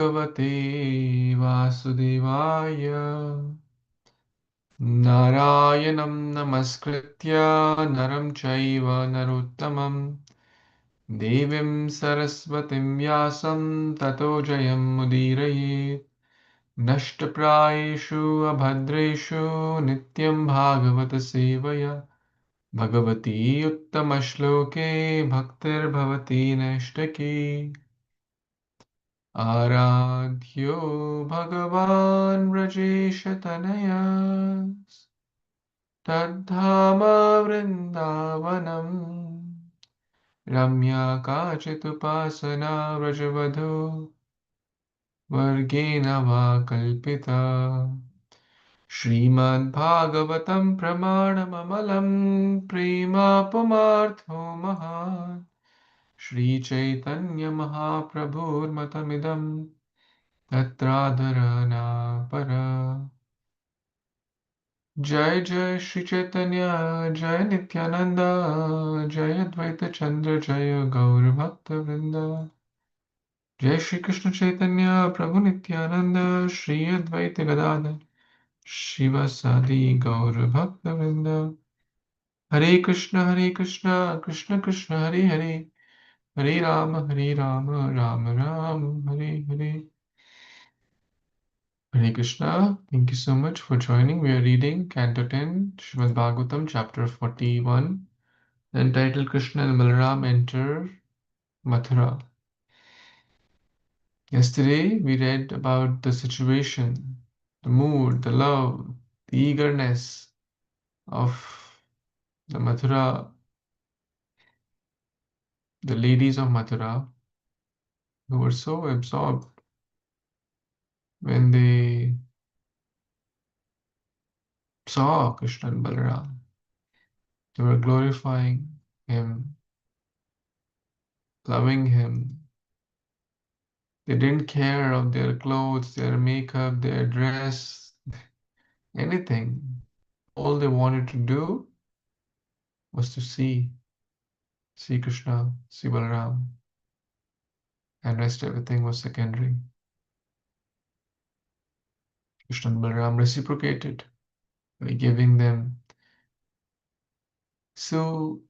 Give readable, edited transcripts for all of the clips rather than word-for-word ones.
Bhagavate Vasudevaya Narayanam Namaskritya Naram Chaiva Narottamam Devim Saraswatim Vyasam Tato Jayam Mudirayet Nashtaprayeshu Abhadreshu Nityam Bhagavata-sevayā Bhagavati Uttamashloke Bhaktir Bhavati Nashtaki Aradhyo Bhagavan Rajeshatanaya Tadhama Vrindavanam Ramya Kachitupasana Vrajavadho Vargena Va Kalpita Śrīmad-Bhāgavatam Pramanamamalam Prema Pumartho Mahat Śrī Caitanya Mahāprabhur Matamidam Tatradharana Para Jai Jai Śrī Caitanya Jai Nityananda Jai Advaita Chandra Jai Gaur Bhakta Vrinda Jai Shri Krishna Chaitanya Prabhu Nityananda Shri Advaita Gadadhar Shiva Sadi Gaur Bhakta Vrinda Hare Krishna, Krishna Krishna, Hare Hare, Hare Rama, Rama Rama, Hare Hare. Hare Krishna, thank you so much for joining. We are reading Canto 10, Śrīmad-Bhāgavatam, chapter 41, entitled Krishna and Balaram Enter Mathura. Yesterday, we read about the situation, the mood, the love, the eagerness of the Mathura, the ladies of Mathura, who were so absorbed when they saw Krishna and Balaram. They were glorifying him, loving him. They didn't care of their clothes, their makeup, their dress, anything. All they wanted to do was to see Krishna, see Balaram, and rest everything was secondary. Krishna and Balaram reciprocated by giving them so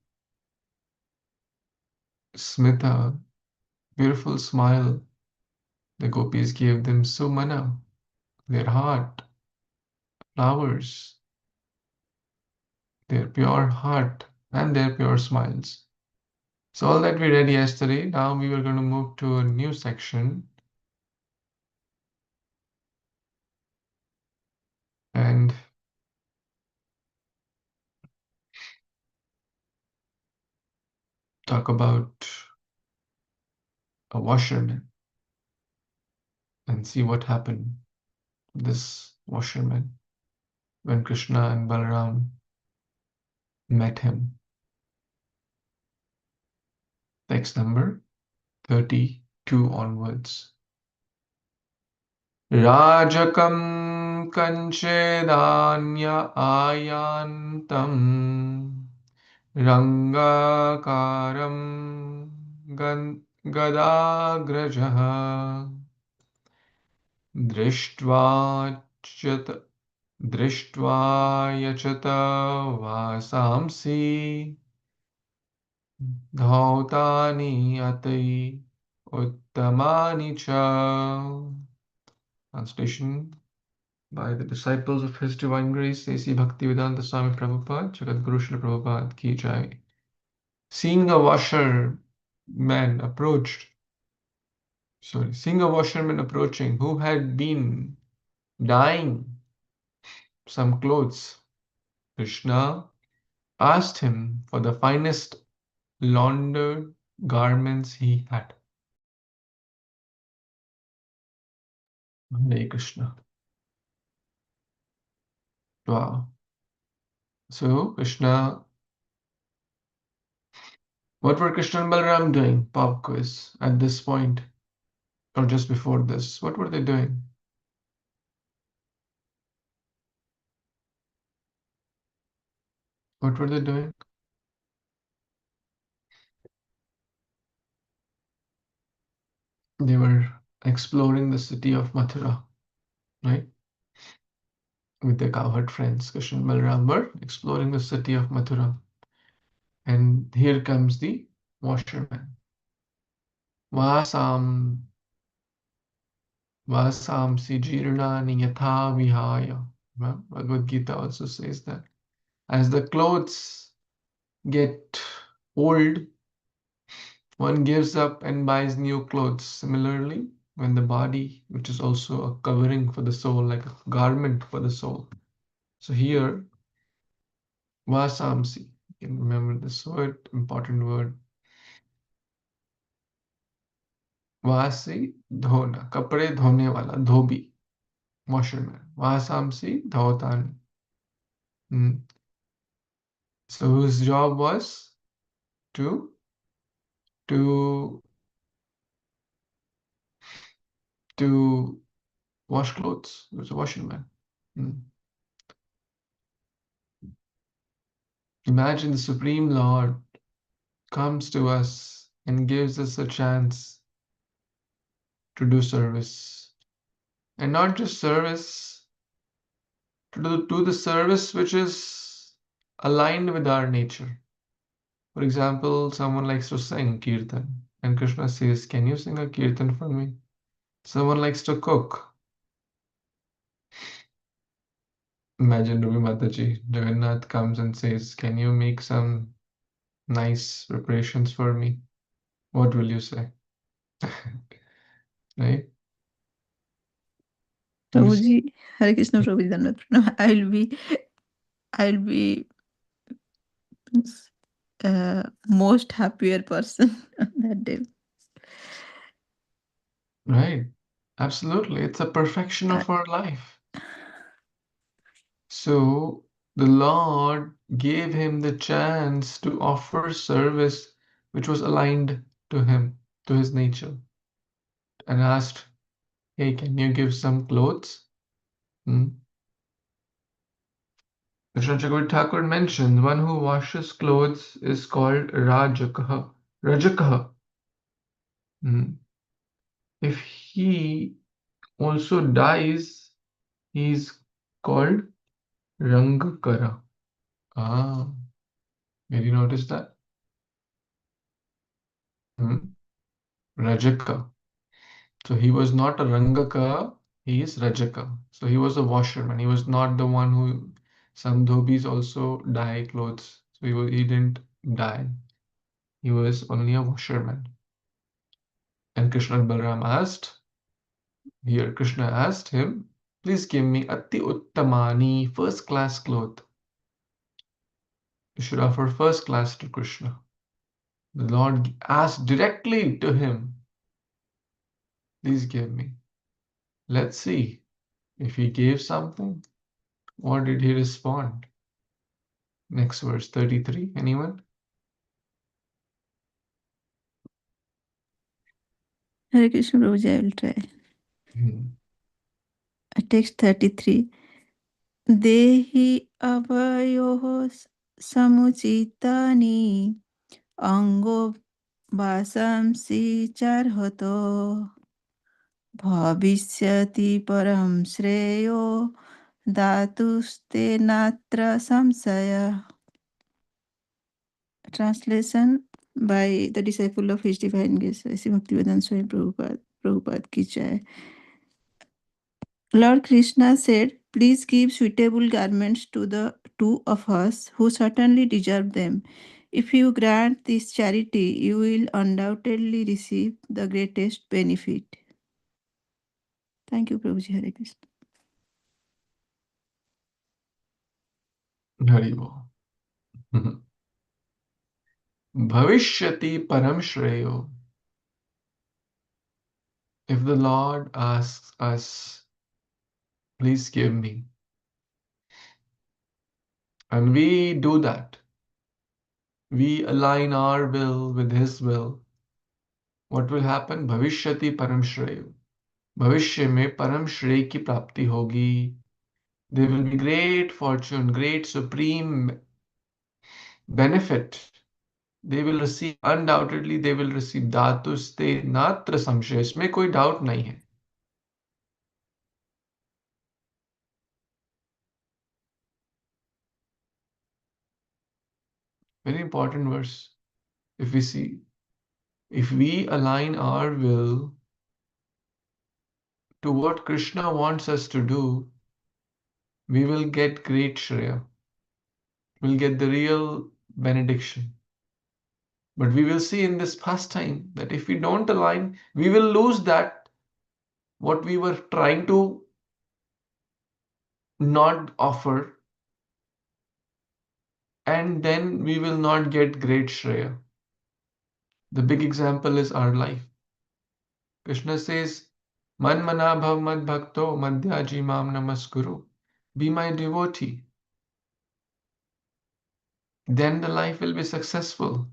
smita, beautiful smile. The gopis gave them sumana, their heart, flowers, their pure heart, and their pure smiles. So all that we read yesterday, now we were going to move to a new section and talk about a washerman and see what happened to this washerman when Krishna and Balaram met him. Text number 32 onwards. Rajakam kanchedanya ayantam Rangakaram Gadagrajaha Drishtva Yachata Vasamsi Dhautani Atai Uttamani Cha. Translation by the disciples of His Divine Grace, A.C. Bhaktivedanta Swami Prabhupada, Jagat Guru Srila Prabhupada Ki Jai. Seeing a washerman approaching who had been dyeing some clothes, Krishna asked him for the finest laundered garments he had. Hare Krishna. Wow. So Krishna, what were Krishna and Balaram doing? Pop quiz at this point, or just before this. What were they doing? What were they doing? They were exploring the city of Mathura, right? With their cowherd friends, Krishna and Balaram were exploring the city of Mathura. And here comes the washerman. Vasam Vasamsi jirnani yatha vihaya. Bhagavad Gita also says that. As the clothes get old, one gives up and buys new clothes. Similarly, when the body, which is also a covering for the soul, like a garment for the soul. So here, vasamsi, you can remember this word, important word. Vasi dhona, kapde dhone wala, dhobi, washerman. Vasamsi dhautani. So his job was to to to wash clothes. He was a washerman. Imagine the Supreme Lord comes to us and gives us a chance to do service. And not just service, to do the service which is aligned with our nature. For example, someone likes to sing kirtan, and Krishna says, "Can you sing a kirtan for me?" Someone likes to cook. Imagine Ruby Mataji, Jagannath comes and says, "Can you make some nice preparations for me?" What will you say? Right? Prabhuji, Hare Krishna, Prabhuji, Dandavat Pranam. I'll be most happier person on that day. Right. Absolutely. It's a perfection of our life. So the Lord gave him the chance to offer service which was aligned to him, to his nature, and asked, "Hey, can you give some clothes?" Krishna Chakravarti Thakur mentioned one who washes clothes is called Rajakaha. Rajakaha. If he also dies, he is called Rangakara. Did you notice that? Rajaka. So he was not a Rangaka, he is Rajaka. So he was a washerman. He was not the one who, some dhobis also dye clothes. So he didn't dye. He was only a washerman. And Krishna and Balaram asked, here Krishna asked him, "Please give me Ati Uttamani, first class cloth." You should offer first class to Krishna. The Lord asked directly to him, "Please give me." Let's see if he gave something. What did he respond? Next verse 33. Anyone? Hare Krishna, Prabhuji, I will try. Text 33. Dehi avayoho samuchitani ango vasamsi charhato bhavishyati param shreyo dhatuste natra samsaya. Translation by the disciple of His Divine Grace, Sri Bhaktivedanta Swami Prabhupada ki jai. Lord Krishna said, "Please give suitable garments to the two of us who certainly deserve them. If you grant this charity, you will undoubtedly receive the greatest benefit." Thank you, Prabhuji. Hare Krishna. Haribo. Bhavishyati param shreyo. If the Lord asks us, "Please give me," and we do that, we align our will with His will, what will happen? Bhavishyati param shreyo. भविष्य में परम श्रेय की प्राप्ति होगी. There will be great fortune, great supreme benefit they will receive, undoubtedly they will receive. Dhatuste natra samshaya. इसमें कोई doubt नहीं है. Very important verse. If we see, if we align our will to what Krishna wants us to do, we will get great Shreya. We'll get the real benediction. But we will see in this pastime that if we don't align, we will lose that what we were trying to not offer, and then we will not get great Shreya. The big example is our life. Krishna says, Man mana bhav mad bhakto madhyaji mam namaskuru. Be my devotee. Then the life will be successful.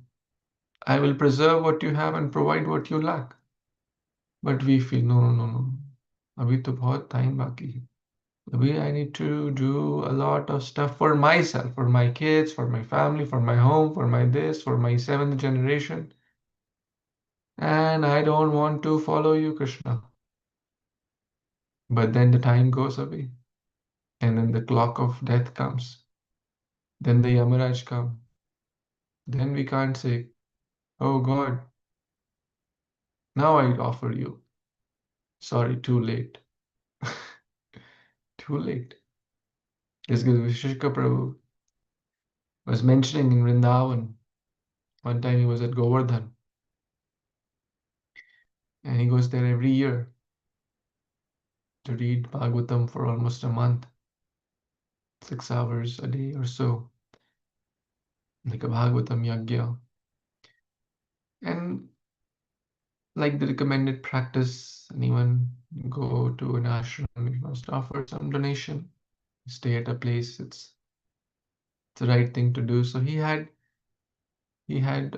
I will preserve what you have and provide what you lack. But we feel, no. Abhi to bahut time baki hai. Abhi I need to do a lot of stuff for myself, for my kids, for my family, for my home, for my this, for my seventh generation. And I don't want to follow you, Krishna. But then the time goes away. And then the clock of death comes. Then the Yamaraj comes. Then we can't say, oh God, now I offer you. Sorry, too late. Too late. This Vishishka Prabhu was mentioning in Vrindavan. One time he was at Govardhan. And he goes there every year to read Bhagavatam for almost a month. 6 hours a day or so. Like a Bhagavatam Yagya. And like the recommended practice, anyone go to an ashram, you must offer some donation. Stay at a place, it's the right thing to do. So he had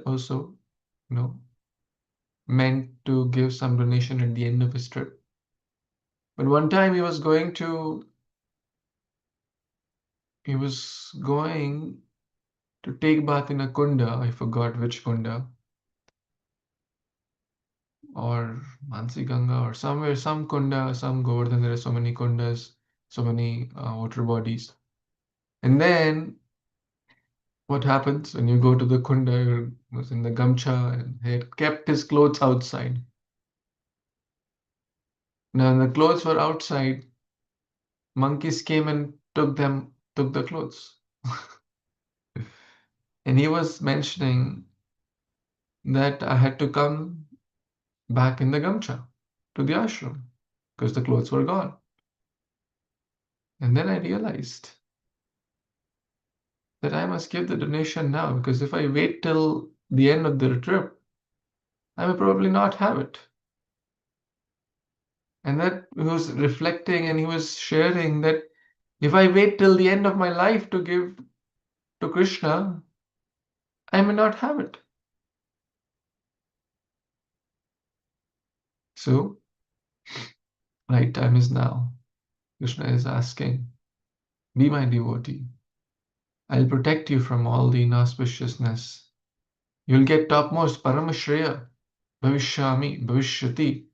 also, meant to give some donation at the end of his trip. But one time he was going to take bath in a kunda. I forgot which kunda, or Mansi Ganga, or somewhere, some kunda, some Govardhan. There are so many kundas, so many water bodies. And then what happens when you go to the kunda? He was in the gamcha and he had kept his clothes outside. Now, when the clothes were outside, monkeys came and took the clothes. And he was mentioning that I had to come back in the gamcha to the ashram because the clothes were gone. And then I realized that I must give the donation now, because if I wait till the end of the trip, I will probably not have it. And that he was reflecting and he was sharing that if I wait till the end of my life to give to Krishna, I may not have it. So, right time is now. Krishna is asking, be my devotee. I'll protect you from all the inauspiciousness. You'll get topmost Paramashreya, Bhavishyami, Bhavishyati.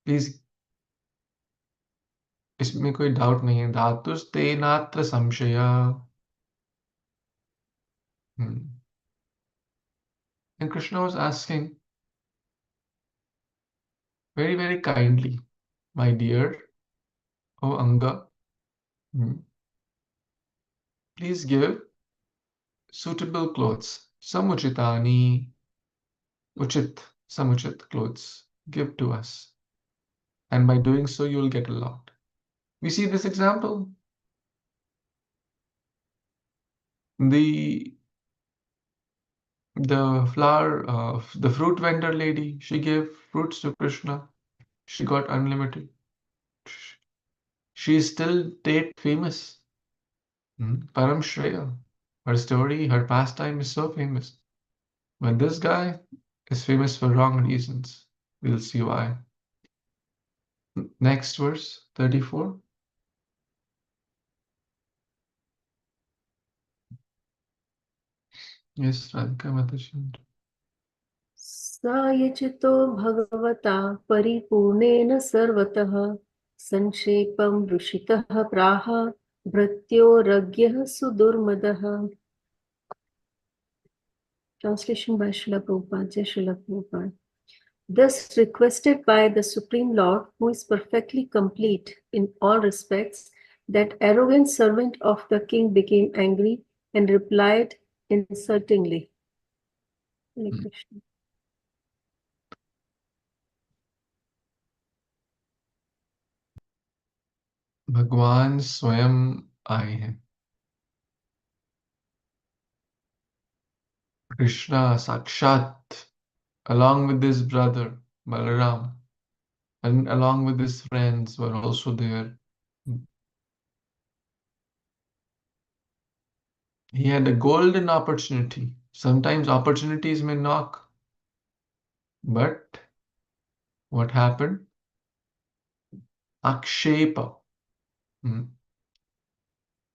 Please, इसमें कोई doubt नहीं है. धातुस्ते नात्र संशया. And Krishna was asking very, very kindly, my dear, O Anga, please give suitable clothes, samuchitani, uchit, samuchit clothes, give to us. And by doing so, you'll get a lot. We see this example. The the fruit vendor lady, she gave fruits to Krishna. She got unlimited. She is still date famous. Param Shreya. Her story, her pastime is so famous. But this guy is famous for wrong reasons. We'll see why. Next verse, 34. Yes, Radhika Mataji. सायचितो भगवता परिपूर्णेन सर्वतः संक्षेपं ऋषितः प्राह भृत्योरज्ञः सुदुर्मदः. Translation by Srila Prabhupada. Jai Srila Prabhupada. Thus requested by the Supreme Lord, who is perfectly complete in all respects, that arrogant servant of the king became angry and replied insultingly. Hare Krishna. भगवान स्वयं आए हैं. Krishna Sakshat, along with his brother Balaram, and along with his friends were also there. He had a golden opportunity. Sometimes opportunities may knock, but what happened? Akshepa,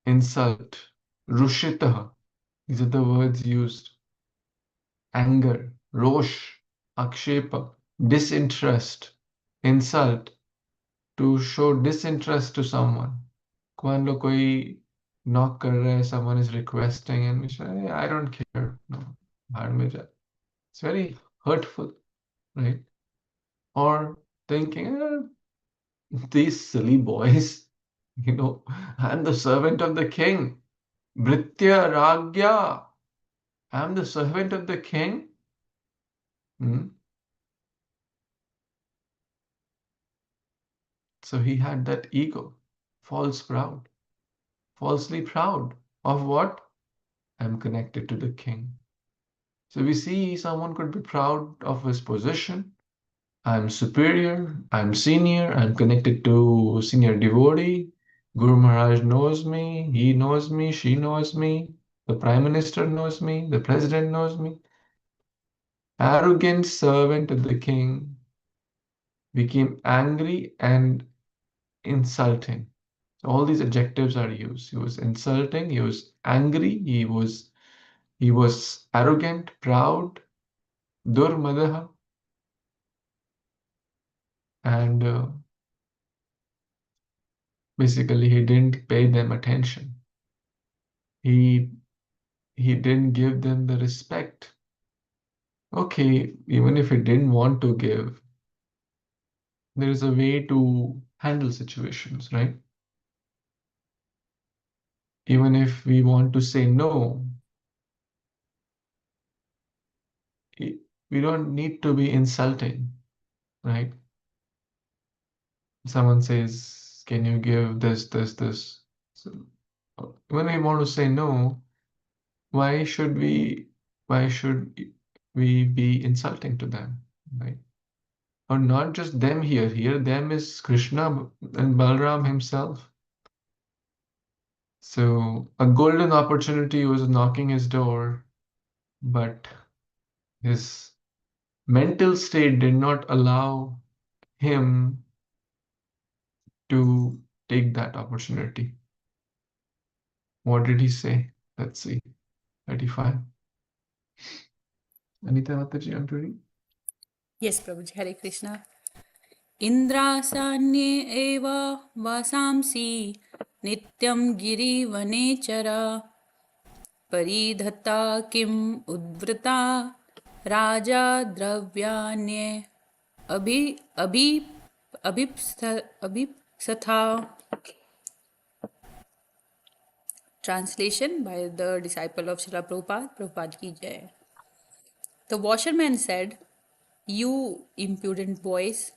insult, rushitaha, these are the words used. Anger, rosh, akshepa, disinterest, insult, to show disinterest to someone. Quando koi knock kar raha hai, someone is requesting and we say, "Hey, I don't care." No, bhad mein ja. It's very hurtful, right? Or thinking, these silly boys, I'm the servant of the king. Bhritya Ragya, I'm the servant of the king. So he had that ego, false proud, falsely proud of what? I'm connected to the king. So we see someone could be proud of his position. I'm superior, I'm senior, I'm connected to senior devotee. Guru Maharaj knows me, he knows me, she knows me, the Prime Minister knows me, the President knows me. Arrogant servant of the king became angry and insulting. So all these adjectives are used. He was insulting, he was angry, he was arrogant, proud, durmadaha, and basically he didn't pay them attention. He didn't give them the respect. Okay, even if he didn't want to give, there is a way to handle situations, right? Even if we want to say no, we don't need to be insulting, right? Someone says, can you give this? So when we want to say no, why should we be insulting to them, right? Or not just them here. Here, them is Krishna and Balram himself. So a golden opportunity was knocking his door, but his mental state did not allow him to take that opportunity. What did he say? Let's see. 35. Anita Mataji, I'm ready. Yes, Prabhuji. Hare Krishna. Indrasanye eva vasamsi nityam girivanechara paridhata kim udvrita raja dravyanye abhipsatha. Translation by the disciple of Srila Prabhupada, Prabhupada ki jai. The washerman said, "You impudent boys,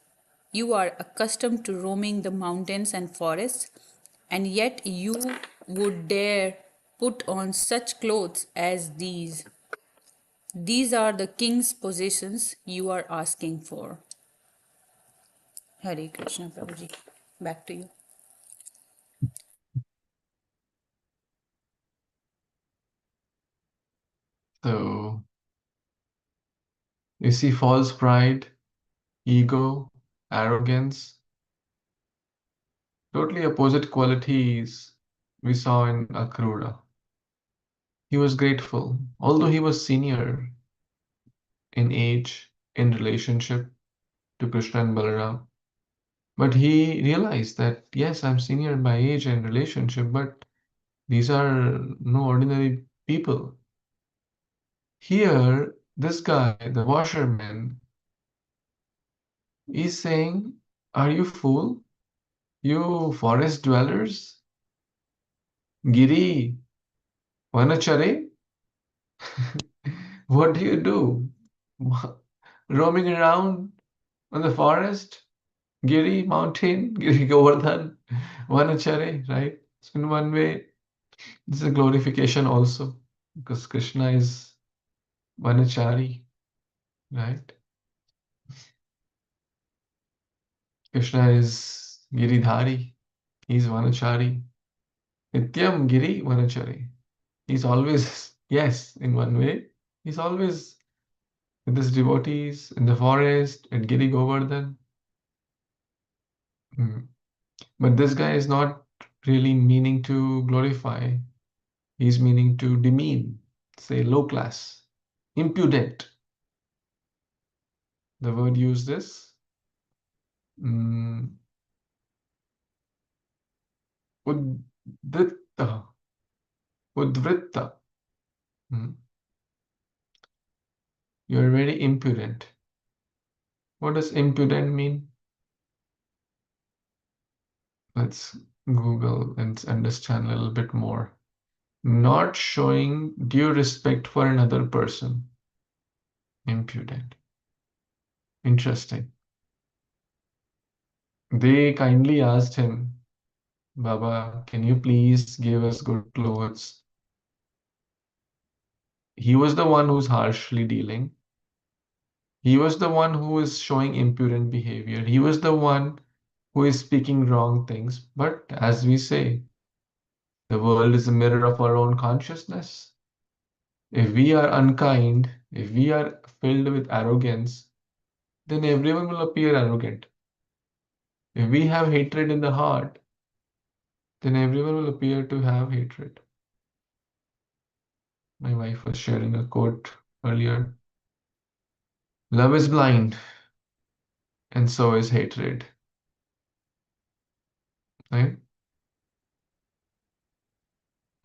you are accustomed to roaming the mountains and forests, and yet you would dare put on such clothes as these. These are the king's possessions you are asking for." Hare Krishna, Prabhuji. Back to you. So you see false pride, ego, arrogance, totally opposite qualities we saw in Akrura. he was grateful, although he was senior in age, in relationship to Krishna and Balaram. But he realized that, yes, I'm senior by age and relationship, but these are no ordinary people. Here, this guy, the washerman, is saying, are you fool? You forest dwellers? Giri, Vanachare? What do you do? Roaming around on the forest? Giri, mountain, Giri Govardhan, Vanachare, right? So in one way, this is a glorification also, because Krishna is Vanachari, right? Krishna is Giridhari, he's Vanachari. Nityaṁ Giri Vanachari. He's always, yes, in one way, he's always with his devotees in the forest at Giri Govardhan. But this guy is not really meaning to glorify, he's meaning to demean, say low class, impudent. The word used is udritta. Udvritta. You're very impudent. What does impudent mean? Let's Google and understand a little bit more. Not showing due respect for another person. Impudent. Interesting. They kindly asked him, Baba, can you please give us good clothes? He was the one who's harshly dealing. He was the one who is showing impudent behavior. He was the one who is speaking wrong things. But as we say, the world is a mirror of our own consciousness. If we are unkind, if we are filled with arrogance, then everyone will appear arrogant. If we have hatred in the heart, then everyone will appear to have hatred. My wife was sharing a quote earlier. Love is blind, and so is hatred. Right?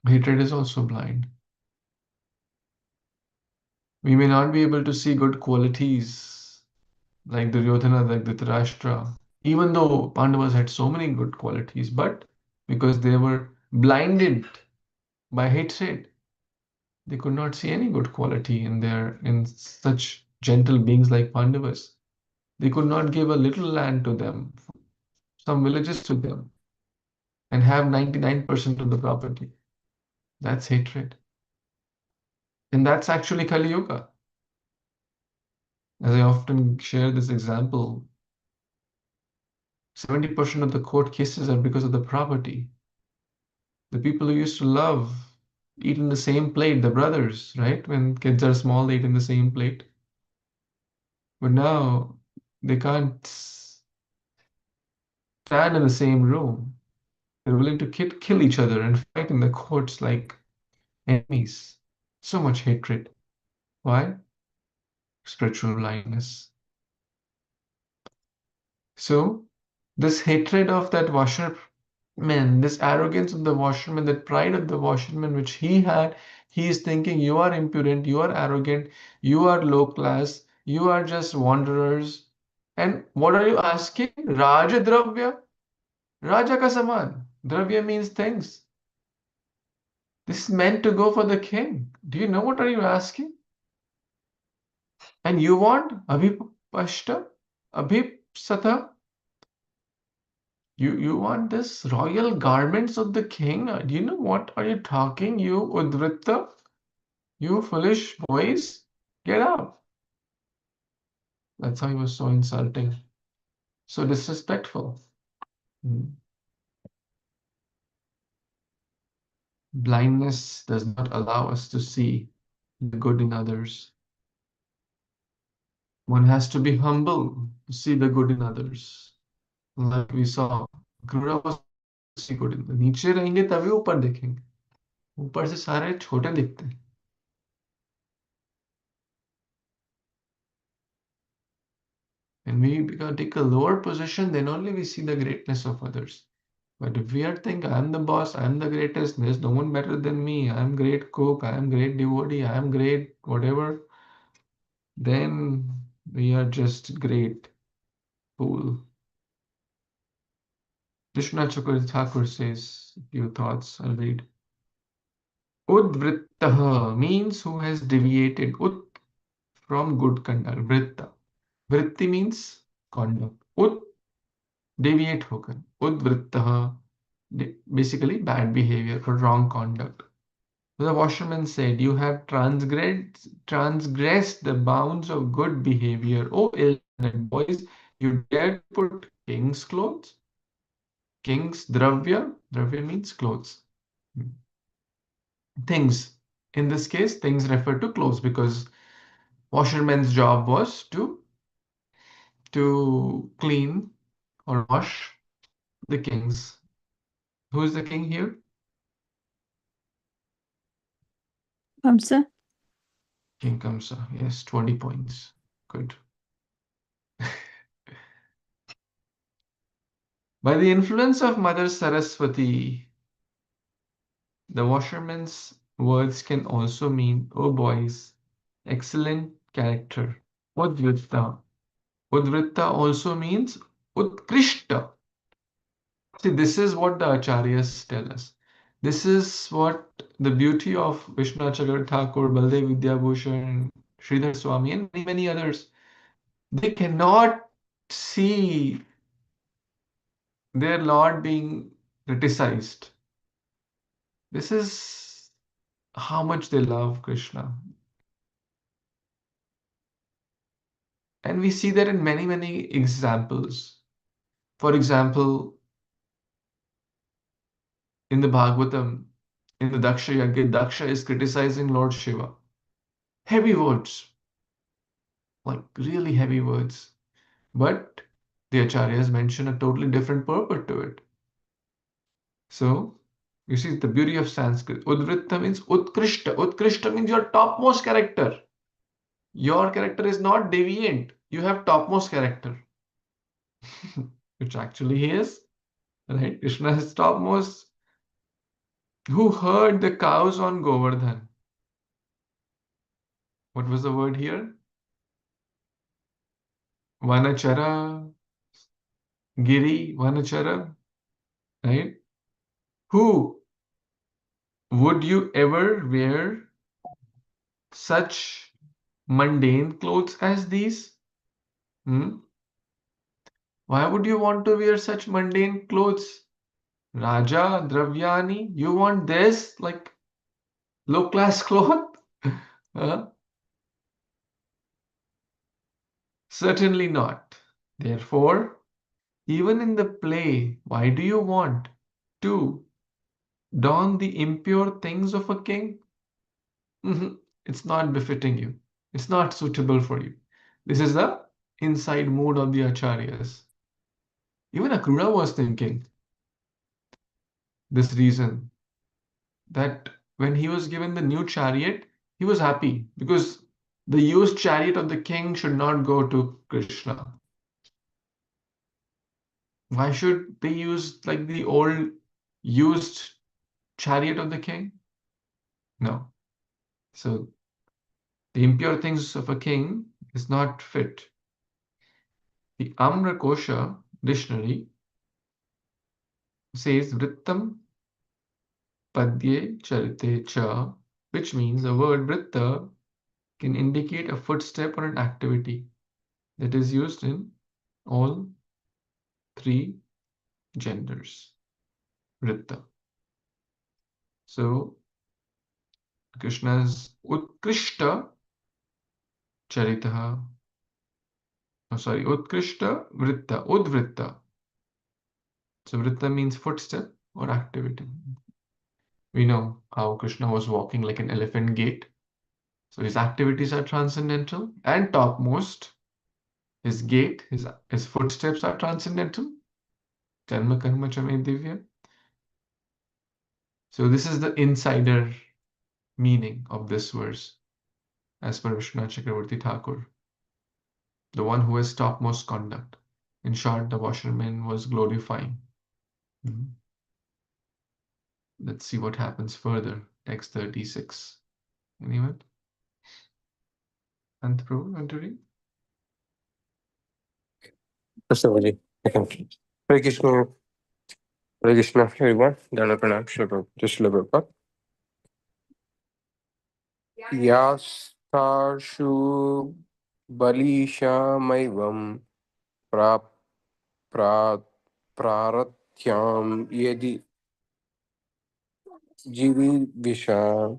Hatred is also blind. We may not be able to see good qualities like Duryodhana, like Dhritarashtra, even though Pandavas had so many good qualities, but because they were blinded by hatred, they could not see any good quality in such gentle beings like Pandavas. They could not give a little land to them, some villages to them, and have 99% of the property. That's hatred. And that's actually Kali Yuga. As I often share this example, 70% of the court cases are because of the property. The people who used to love eat in the same plate, the brothers, right? When kids are small, they eat in the same plate. But now they can't stand in the same room. They're willing to kill each other and fight in the courts like enemies. So much hatred. Why? Spiritual blindness. So, this hatred of that washerman, this arrogance of the washerman, that pride of the washerman which he had, he is thinking, you are impudent, you are arrogant, you are low class, you are just wanderers. And what are you asking? Raja Dravya? Raja ka saman. Dravya means things. This is meant to go for the king. Do you know what are you asking? And you want Abhipashta? Abhipsata? You want this royal garments of the king? Do you know what are you talking, you Udritta? You foolish boys? Get out. That's how he was so insulting, so disrespectful. Blindness does not allow us to see the good in others. One has to be humble to see the good in others. Like we saw, Garuda was see good in the नीचे रहेंगे तभी ऊपर देखेंगे. ऊपर से सारे छोटे दिखते हैं. When we take a lower position, then only we see the greatness of others. But if we are thinking, I'm the boss, I'm the greatest, there's no one better than me, I'm great cook, I'm great devotee, I'm great whatever, then we are just great fool. Vishnu Thakur says a few thoughts. I'll read. Udvrittaha means who has deviated. Ut from good conduct. Vritta. Vritti means conduct. Ut deviate hokar. Udvrittaha basically bad behavior or wrong conduct. The washerman said, you have transgressed the bounds of good behavior. O ill-mannered boys, you dare to put king's clothes? King's dravya? Dravya means clothes. Things. In this case, things refer to clothes because washerman's job was to clean or wash the kings. Who is the king here? Kamsa. King Kamsa. Yes, 20 points. Good. By the influence of Mother Saraswati, the washerman's words can also mean, oh boys, excellent character. Udvritta. Udvritta also means Utkrishta. See, this is what the Acharyas tell us. This is what the beauty of Vishnu Thakur, Baldev Vidyabhushan, Sridhar Swami, and many, many others. They cannot see their Lord being criticized. This is how much they love Krishna. And we see that in many, many examples. For example, in the Bhagavatam, in the Daksha Yajna, Daksha is criticizing Lord Shiva. Heavy words, like really heavy words. But the Acharyas mention a totally different purport to it. So, you see the beauty of Sanskrit. Udvritta means Utkrishta. Utkrishta means your topmost character. Your character is not deviant. You have topmost character. Which actually he is. Right? Krishna is topmost. Who herd the cows on Govardhan? What was the word here? Vanachara, Giri, Vanachara. Right? Who would you ever wear such mundane clothes as these? Hmm? Why would you want to wear such mundane clothes? Raja, Dravyani, you want this like low class cloth? Huh? Certainly not. Therefore, even in the play, why do you want to don the impure things of a king? It's not befitting you. It's not suitable for you. This is the inside mood of the acharyas. Even Akrura was thinking this reason that when he was given the new chariot, he was happy because the used chariot of the king should not go to Krishna. Why should they use like the old used chariot of the king? No. So the impure things of a king is not fit. The Amra Kosha dictionary says Vrittam Padye Charite Cha, which means the word Vritta can indicate a footstep or an activity that is used in all three genders. Vritta. So Krishna's Utkrishta Charitaha. Oh, sorry, Utkrishta Vritta, Udvritta. So Vritta means footstep or activity. We know how Krishna was walking like an elephant gait. So his activities are transcendental and topmost. His gait, his footsteps are transcendental. Janma karma chame divya. So this is the insider meaning of this verse, as per Vishwanath Chakravarti Thakur, the one who has topmost conduct. In short, the washerman was glorifying. Let's see what happens further. Text 36. Anyone? Antya, want to read? Prabhuji. Okay. Hare Krishna. Hare Krishna, everyone. Dana Pranam, Srila Prabhupada. Yastarshu Balishamavam pra pra Praratyam Yedi Jivi Visha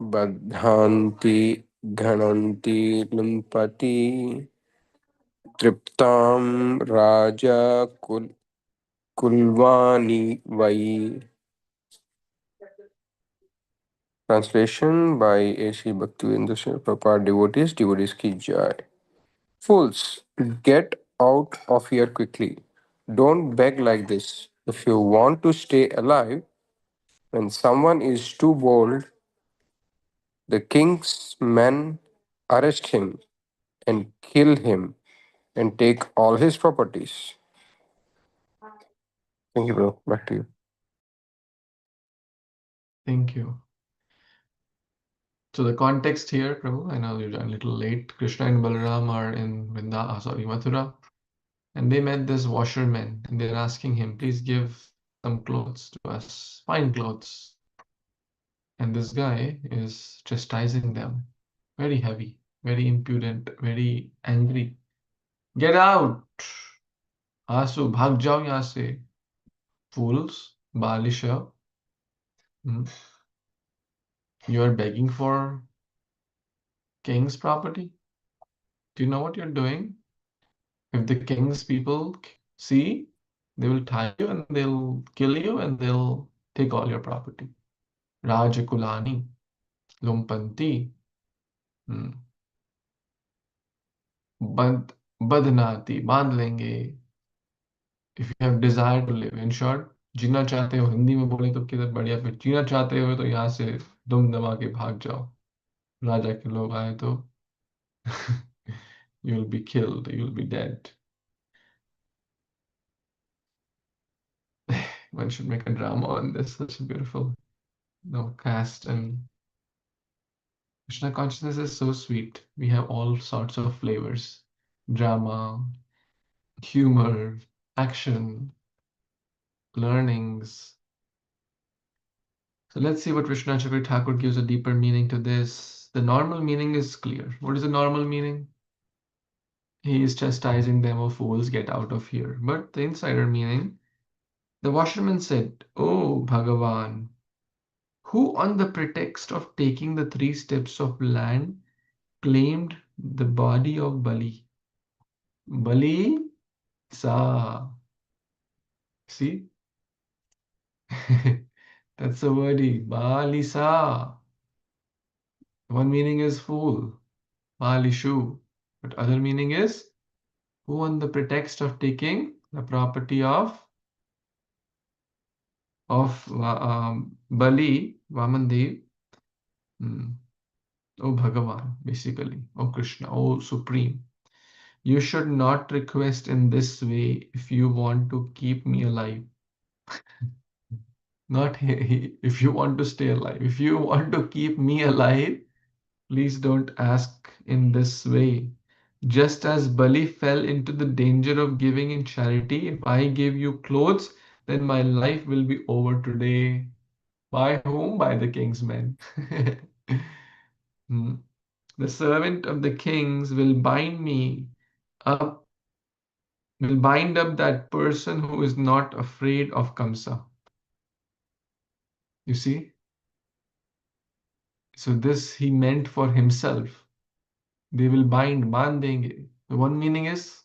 Badhanti Ghananti Lumpati Triptam Raja Kulvani Vai. Translation by A.C. Bhaktivinoda Prabhupada. Devotees ki jai. Fools, get out of here quickly. Don't beg like this. If you want to stay alive, when someone is too bold, the king's men arrest him and kill him and take all his properties. Thank you, bro. Back to you. Thank you. So the context here, Prabhu, I know you're a little late. Krishna and Balaram are in Mathura, and they met this washerman, and they're asking him, please give some clothes to us, fine clothes. And this guy is chastising them, very heavy, very impudent, very angry. Get out! Asu, bhag jao yahan se. Fools, Balisha. You are begging for king's property? Do you know what you're doing? If the king's people see, they will tie you and they'll kill you and they'll take all your property. Rajakulani, Lumpanti, Badnati, बांध लेंगे. If you have desire to live, in short, जीना चाहते हो, हिंदी में बोले तो किधर बढ़िया, फिर जीना चाहते हो तो यहाँ से दुम दबा के भाग जाओ. राजा के लोग आए तो you'll be killed, you'll be dead. One should make a drama on this. Such a beautiful, cast. And Krishna consciousness is so sweet. We have all sorts of flavors: drama, humor, action, learnings. So let's see what Vishwanath Chakravarti Thakur gives a deeper meaning to this. The normal meaning is clear. What is the normal meaning? He is chastising them, "O fools, get out of here." But the insider meaning, the washerman said, "Oh Bhagavan, who on the pretext of taking the 3 steps of land claimed the body of Bali." Bali sa. See? That's the wording. Bali sa. One meaning is fool. Balishu. But other meaning is who on the pretext of taking the property of Bali, Vamandev, O Bhagavan, basically, O Krishna, O Supreme. You should not request in this way if you want to keep me alive. Not if you want to stay alive. If you want to keep me alive, please don't ask in this way. Just as Bali fell into the danger of giving in charity, if I give you clothes, then my life will be over today. By whom? By the king's men. The servant of the kings will bind up that person who is not afraid of Kamsa. You see? So this he meant for himself. They will bind, bandenge. The one meaning is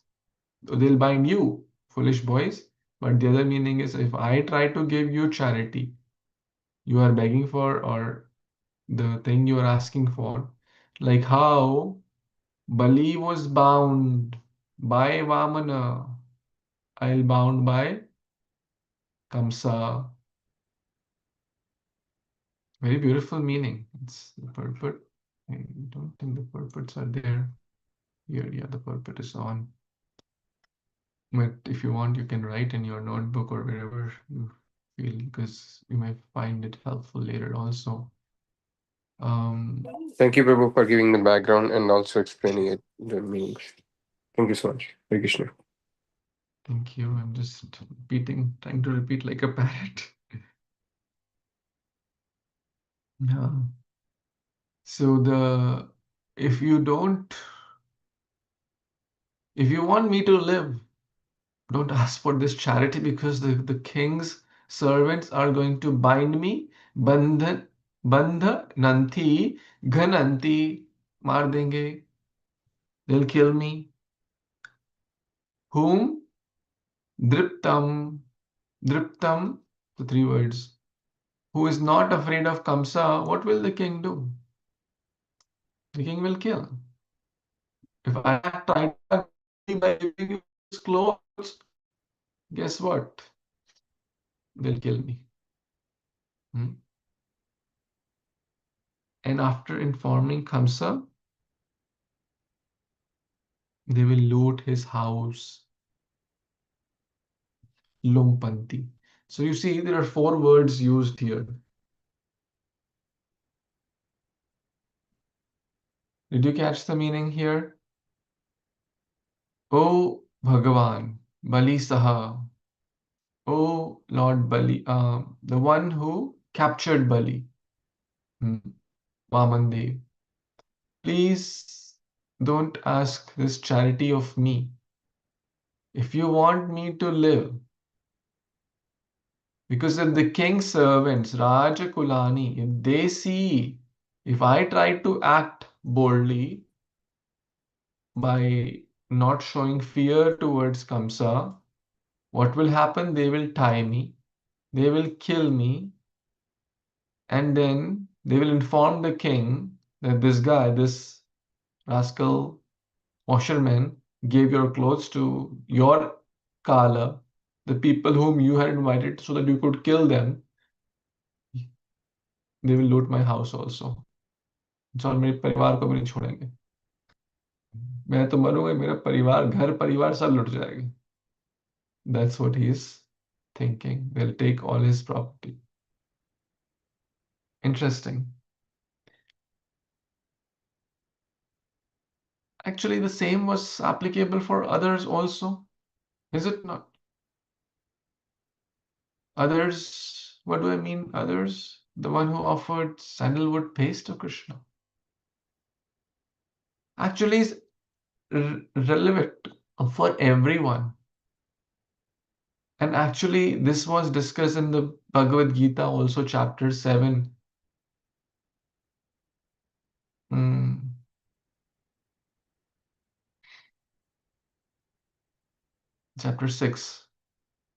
they'll bind you, foolish boys. But the other meaning is if I try to give you charity, you are begging for, or the thing you are asking for, like how Bali was bound by Vamana, I'll bound by Kamsa. Very beautiful meaning. It's the purport. I don't think the purports are there. Here, yeah, the purport is on. But if you want, you can write in your notebook or wherever you feel, because you might find it helpful later also. Thank you, Prabhu, for giving the background and also explaining it, the meanings. Thank you so much. Hare Krishna. Thank you. I'm just repeating, trying to repeat like a parrot. Yeah. So if you want me to live, don't ask for this charity, because the king's servants are going to bind me. Bandha nanti ghananti, maar denge. They'll kill me. Whom? Driptam. Driptam, the 3 words. Who is not afraid of Kamsa, what will the king do? The king will kill. If I try to by giving his clothes, guess what? They'll kill me. And after informing Kamsa, they will loot his house. Lumpanti. So you see, there are 4 words used here. Did you catch the meaning here? O Bhagavan, Bali Saha. O Lord Bali, the one who captured Bali, Vamandev. Please don't ask this charity of me. If you want me to live, because if the king's servants, Raja Kulani, if they see, if I try to act boldly by not showing fear towards Kamsa, what will happen? They will tie me, they will kill me, and then they will inform the king that this guy, this rascal washerman, gave your clothes to your Kala, the people whom you had invited so that you could kill them. They will loot my house also. और मेरे परिवार को भी नहीं छोड़ेंगे. मैं तो मरूंगा, मेरा परिवार, घर परिवार सब लुट जाएगा. That's what he is thinking. They'll take all his property. Interesting. Actually, the same was applicable for others also. Is it not? Others, what do I mean others? The one who offered sandalwood paste to Krishna. Actually is relevant for everyone. And actually, this was discussed in the Bhagavad Gita also, chapter 7. Chapter 6,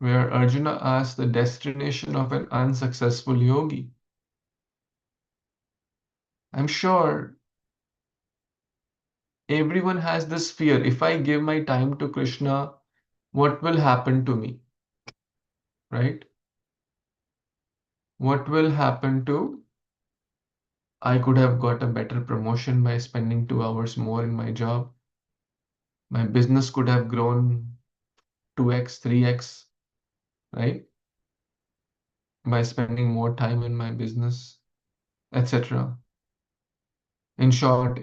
where Arjuna asked the destination of an unsuccessful yogi. I'm sure everyone has this fear. If I give my time to Krishna, what will happen to me? Right? What will happen to? I could have got a better promotion by spending 2 hours more in my job. My business could have grown 2x, 3x, right? By spending more time in my business, etc. In short,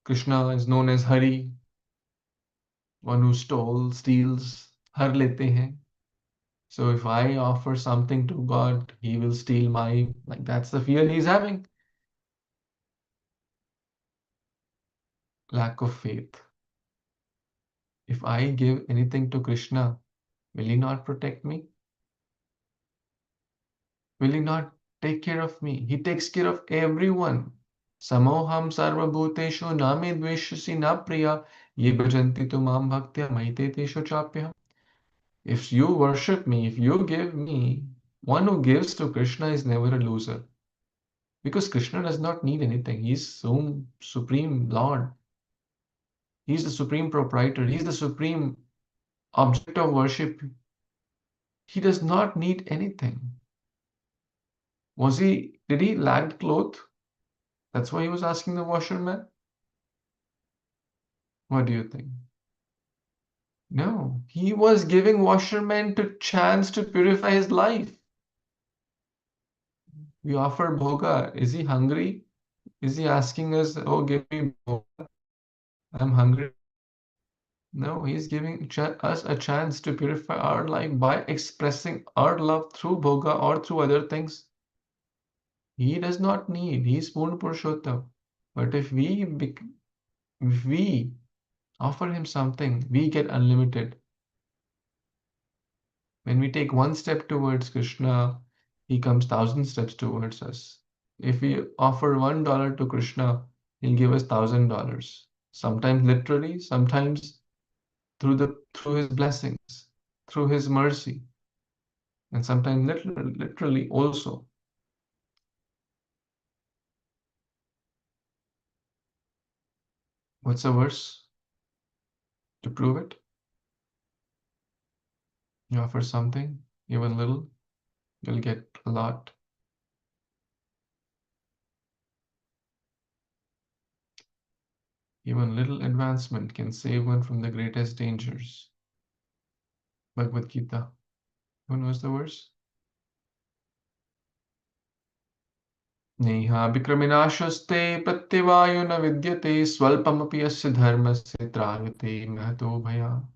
Krishna is known as Hari, one who steals, har lete hain. So if I offer something to God, he will steal that's the fear he's having. Lack of faith. If I give anything to Krishna, will he not protect me? Will he not take care of me? He takes care of everyone. Samoham sarva bhuteshu name dveshasi na priya ye bhajanti tu mam bhaktya maite teshu chapya. If you worship me, if you give me, one who gives to Krishna is never a loser. Because Krishna does not need anything. He's supreme Lord. He's the supreme proprietor. He's the supreme object of worship. He does not need anything. Did he lack cloth? That's why he was asking the washerman? What do you think? No, he was giving washerman to chance to purify his life. We offer bhoga. Is he hungry? Is he asking us, oh, give me bhoga? I'm hungry. No, he's giving us a chance to purify our life by expressing our love through bhoga or through other things. He does not need. He's Purna Purushottam. But if we offer him something, we get unlimited. When we take one step towards Krishna, he comes 1,000 steps towards us. If we offer $1 to Krishna, he'll give us $1,000. Sometimes literally, sometimes through his blessings, through his mercy, and sometimes literally also. What's a verse to prove it? You offer something, even little, you'll get a lot. Even little advancement can save one from the greatest dangers. Bhagavad Gita. Who knows the verse? Neha विक्रमिनाशस्ते प्रत्यवायो न विद्यते स्वल्पमपि यस्य धर्मस्य त्रायते महतो भयात्.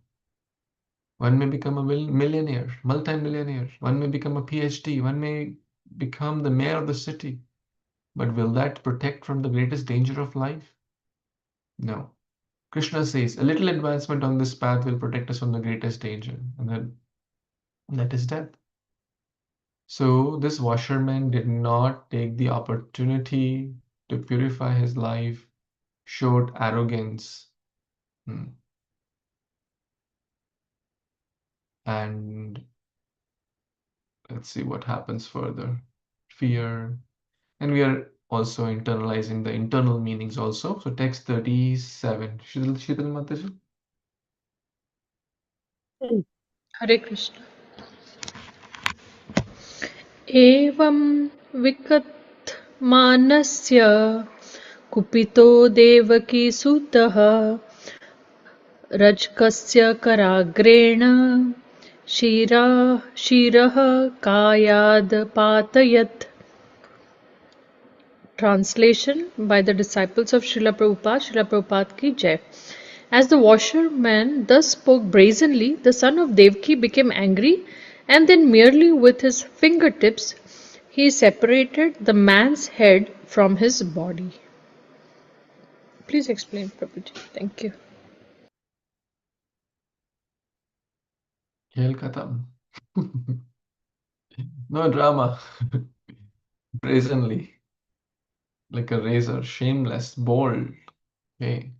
One may become a millionaire, multi-millionaire. One may become a PhD. One may become the mayor of the city. But will that protect from the greatest danger of life? No. Krishna says a little advancement on this path will protect us from the greatest danger, and that is death. So this washerman did not take the opportunity to purify his life, showed arrogance, and let's see what happens further. Fear, and we are also internalizing the internal meanings also. So text 37. Sheetal Mataji. Hare Krishna. एवं विकथमानस्य कुपितो देवकीसुतः रजकस्य कराग्रेण शिरः कायाद् पातयत्. Translation by the disciples of Srila Prabhupada. Srila Prabhupada ki jai. As the washerman thus spoke brazenly, the son of Devaki became angry, and then merely with his fingertips he separated the man's head from his body. Please explain, Prabhuji. Thank you. Khel khatam. No drama. Brazenly. Like a razor. Shameless. Bold. Okay.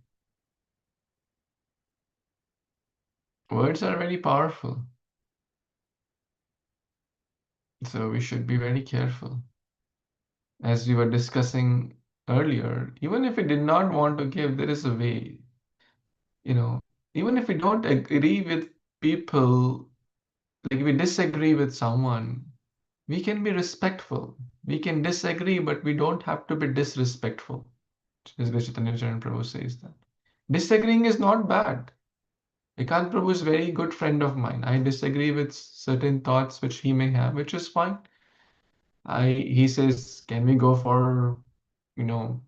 Words are very powerful. So we should be very careful. As we were discussing earlier, even if we did not want to give, there is a way. Even if we don't agree with people, like if we disagree with someone, we can be respectful. We can disagree, but we don't have to be disrespectful. As Chaitanya Prabhu says that. Disagreeing is not bad. Ekant Prabhu is a very good friend of mine. I disagree with certain thoughts which he may have, which is fine. He says, can we go for,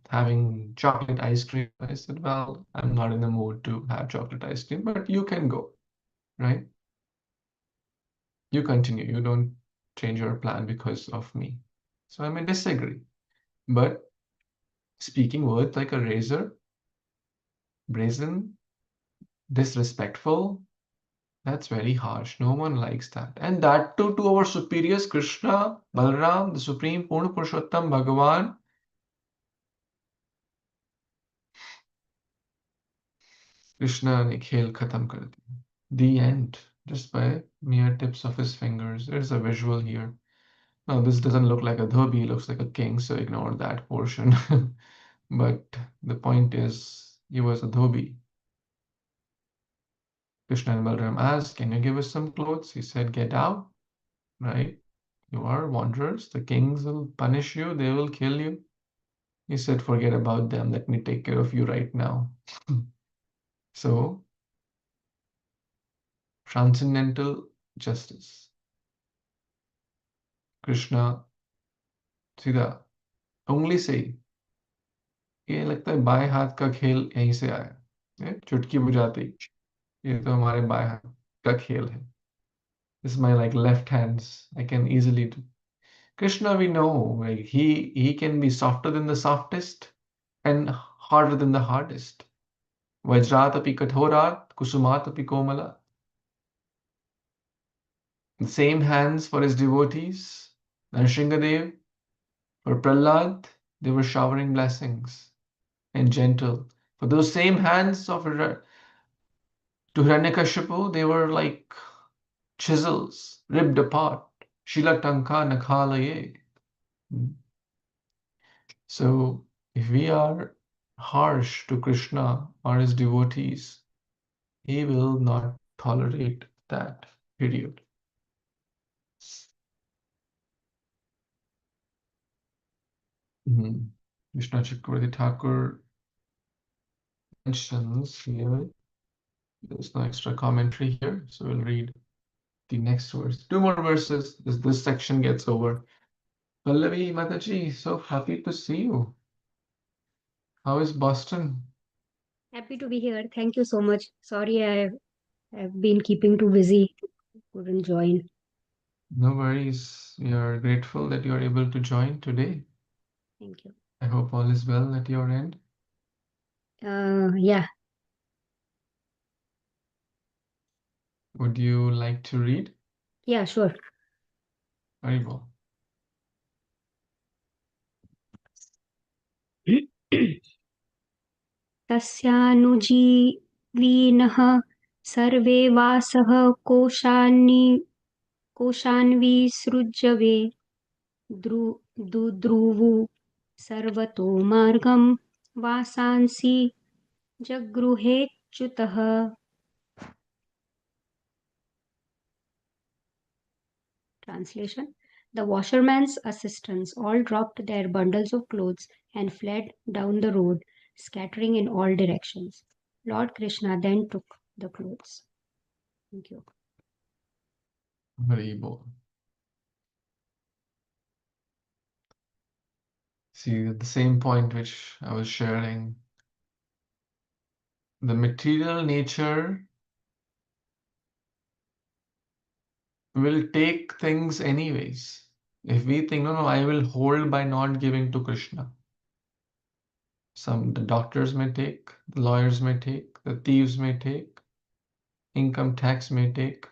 having chocolate ice cream? I said, well, I'm not in the mood to have chocolate ice cream, but you can go, right? You continue. You don't change your plan because of me. So I may disagree. But speaking words like a razor, brazen, disrespectful, that's very harsh. No one likes that. And that too to our superiors, Kṛṣṇa, Balaram, the Supreme Purna Purushottam Bhagavan. Krishna ne khel khatam kar diya. The end, just by mere tips of his fingers. There's a visual here. Now, this doesn't look like a dhobi, it looks like a king, so ignore that portion. But the point is, he was a dhobi. Krishna and Balaram asked, can you give us some clothes? He said, get out, right? You are wanderers. The kings will punish you. They will kill you. He said, forget about them. Let me take care of you right now. So, transcendental justice. Krishna सीधा उंगली से ही ये लगता है बाएं हाथ का खेल यहीं से आया चुटकी बजाते ही ये तो हमारे बाएं हाथ का खेल है. This is my like left hands. I can easily do. Krishna, we know, like he can be softer than the softest and harder than the hardest. Vajrat api kathorat, kusumat api komala. The same hands for his devotees. Nrsingadev, for Prahlad, they were showering blessings and gentle. For those same hands of to Hiranyakashipu, they were like chisels ripped apart. Shilatanka nakhalaye. So if we are harsh to Krishna or his devotees, he will not tolerate that. Period. Vishnu Chakravarti Thakur mentions here, there's no extra commentary here, so we'll read the next verse. 2 more verses, this section gets over. Pallavi Mataji, so happy to see you. How is Boston? Happy to be here. Thank you so much. Sorry, I've been keeping too busy. Couldn't join. No worries. We are grateful that you are able to join today. Thank you. I hope all is well at your end. Yeah. Would you like to read? Yeah, sure. Very well. तस्यानुजीविनः सर्वे वासः कोशान्विसृज्यवे दुद्रुवु सर्वतो मार्गं वासांसि जगृहेच्युतः. Translation. The washerman's assistants all dropped their bundles of clothes and fled down the road, scattering in all directions. Lord Kṛṣṇa then took the clothes. Thank you. Very well. See, at the same point which I was sharing, the material nature will take things anyways. If we think, no, I will hold by not giving to Krishna. The doctors may take, the lawyers may take, the thieves may take, income tax may take,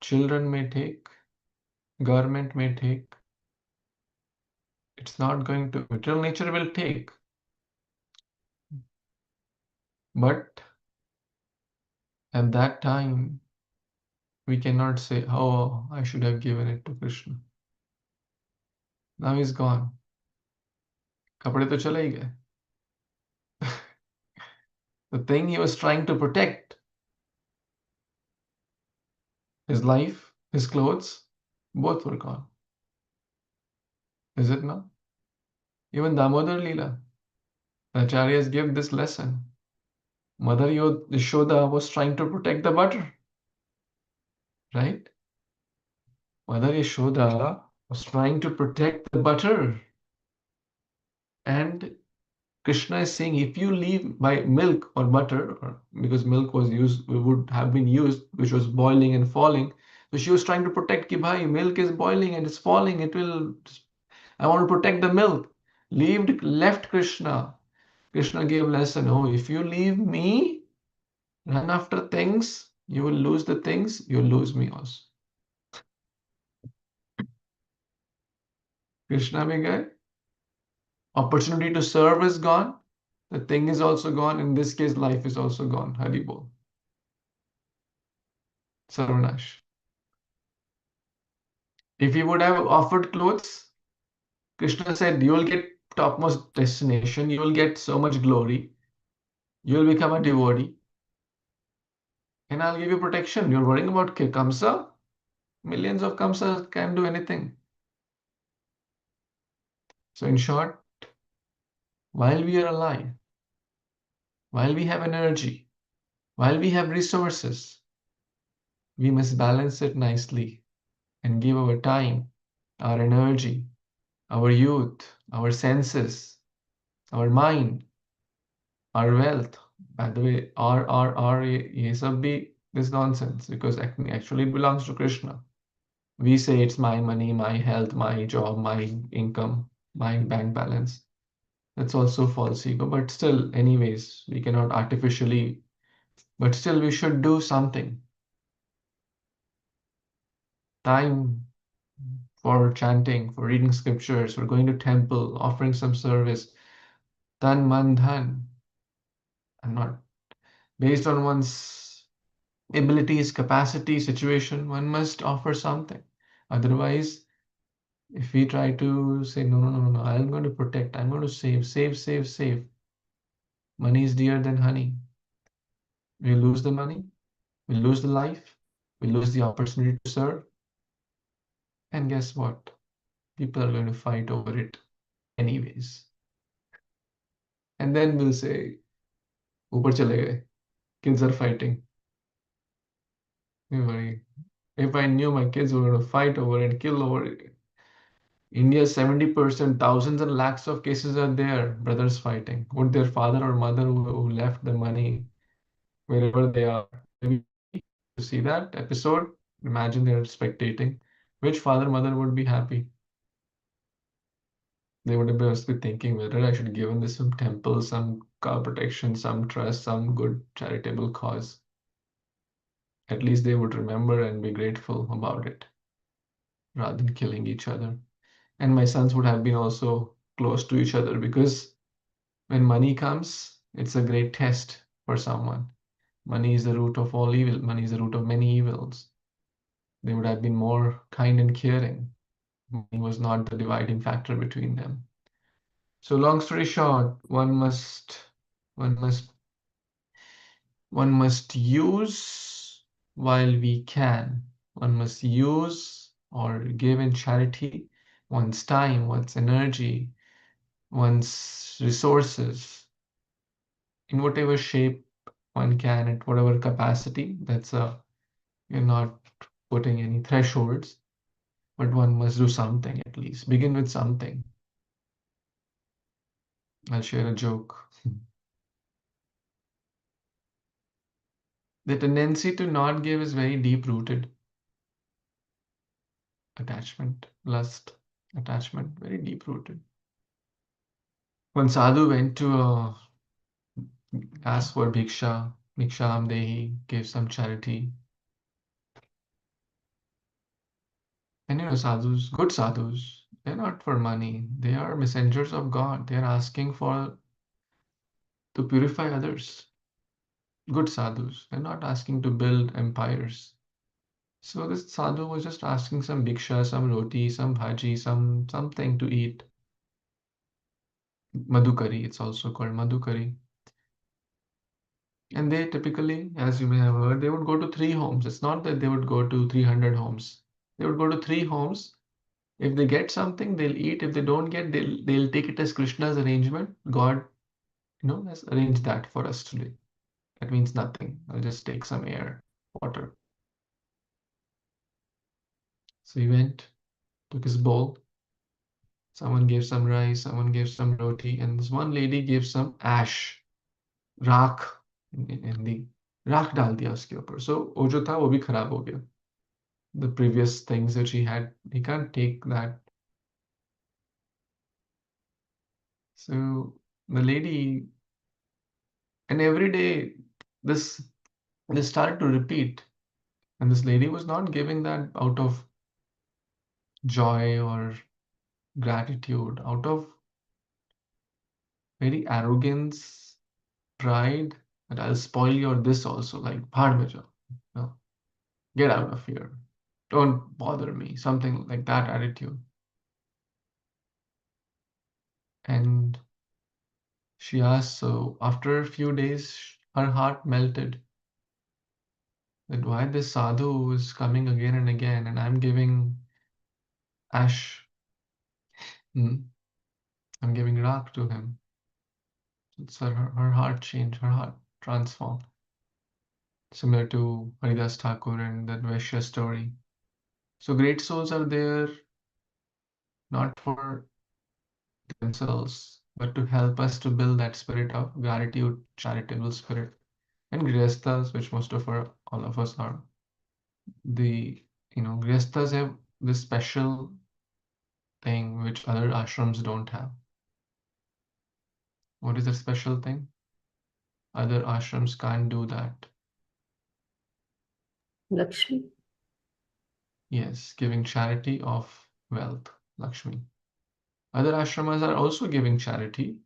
children may take, government may take. It's not going to, material nature will take. But at that time, we cannot say, oh, I should have given it to Krishna. Now he's gone. Kapade to chale hi gaye. The thing he was trying to protect, his life, his clothes, both were gone. Is it not? Even Damodar Leela, the acharyas give this lesson. Mother Yashoda was trying to protect the butter. Right? Mother Yashoda was trying to protect the butter. And Krishna is saying, if you leave by milk or butter, or because milk was used, would have been used, which was boiling and falling. So she was trying to protect, ki bhai, milk is boiling and it's falling. I want to protect the milk. Left Krishna. Krishna gave lesson. Oh, if you leave me, run after things, you will lose the things, you'll lose me also. Krishna mein gaye. Opportunity to serve is gone. The thing is also gone. In this case, life is also gone. Hari Bol. Sarvanash. If he would have offered clothes, Krishna said, you will get topmost destination. You will get so much glory. You will become a devotee. And I'll give you protection. You're worrying about Kamsa? Millions of kamsas can't do anything. So in short, while we are alive, while we have energy, while we have resources, we must balance it nicely and give our time, our energy, our youth, our senses, our mind, our wealth. By the way, ये सब भी this nonsense because actually belongs to Krishna. We say it's my money, my health, my job, my income, my bank balance. That's also false ego, but still, anyways, we cannot artificially, but still, we should do something. Time for chanting, for reading scriptures, for going to temple, offering some service. Tan, man, dhan. I'm not based on one's abilities, capacity, situation. One must offer something. Otherwise, if we try to say, no, no, no, no, no, I'm going to protect, I'm going to save. Money is dearer than honey. We lose the money, we lose the life, we lose the opportunity to serve. And guess what? People are going to fight over it anyways. And then we'll say, ऊपर चले गए. Kids are fighting. Don't worry. If I knew my kids were going to fight over and kill over it, India's 70%, thousands and lakhs of cases are there, brothers fighting. Would their father or mother who left the money wherever they are? Maybe to see that episode, imagine they're spectating. Which father, mother would be happy? They would have been thinking whether I should give this some temple, some cow protection, some trust, some good charitable cause. At least they would remember and be grateful about it rather than killing each other. And my sons would have been also close to each other because when money comes, it's a great test for someone. Money is the root of all evil. Money is the root of many evils. They would have been more kind and caring. Money was not the dividing factor between them. So long story short, one must use while we can. One must use or give in charity one's time, one's energy, one's resources in whatever shape one can, at whatever capacity. You're not putting any thresholds, but one must do something at least. Begin with something. I'll share a joke. The tendency to not give is very deep rooted. Attachment, lust, attachment, very deep rooted. One sadhu went to ask for bhiksha, bhiksham dehi, gave some charity. And sadhus, good sadhus, they're not for money. They are messengers of God. They're asking to purify others. Good sadhus. They're not asking to build empires. So this sadhu was just asking some bhiksha, some roti, some bhaji, something to eat. Madhukari, it's also called madhukari. And they typically, as you may have heard, they would go to 3 homes. It's not that they would go to 300 homes. They would go to 3 homes. If they get something, they'll eat. If they don't get, they'll take it as Krishna's arrangement. God, has arranged that for us today. That means nothing. I'll just take some air, water. So he went, took his bowl. Someone gave some rice, someone gave some roti, and this one lady gave some ash, राख in Hindi. राख डाल दिया उसके ऊपर. So वो जो था वो भी खराब हो गया. The previous things that she had, he can't take that. So the lady, and every day this started to repeat, and this lady was not giving that out of joy or gratitude, out of very arrogance, pride, that I'll spoil your this also, like bhaad mein jao, get out of here, don't bother me, something like that attitude. And she asked, so after a few days, her heart melted. that why this sadhu is coming again and again, and I'm giving ash, I'm giving rak to him. It's her heart changed, her heart transformed. Similar to Haridas Thakur and that Vaishya story. So great souls are there not for themselves, but to help us to build that spirit of gratitude, charitable spirit. And grihasthas, which most of all of us are, grihasthas have this special thing which other ashrams don't have. What is the special thing? Other ashrams can't do that. Lakshmi. Yes, giving charity of wealth, Lakshmi. Other ashramas are also giving charity,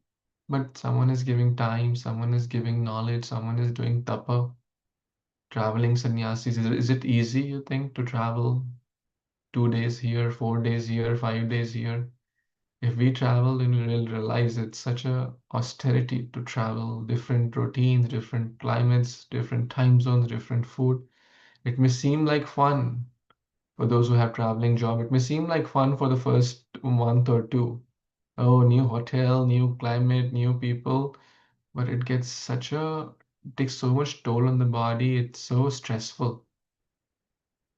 but someone is giving time, someone is giving knowledge, someone is doing tapa, traveling sannyasis. Is it easy, you think, to travel 2 days here, 4 days here, 5 days here? If we travel, then we'll realize it's such a austerity to travel, different routines, different climates, different time zones, different food. It may seem like fun for those who have traveling job. It may seem like fun for the first month or two. Oh, new hotel, new climate, new people, but it takes so much toll on the body. It's so stressful.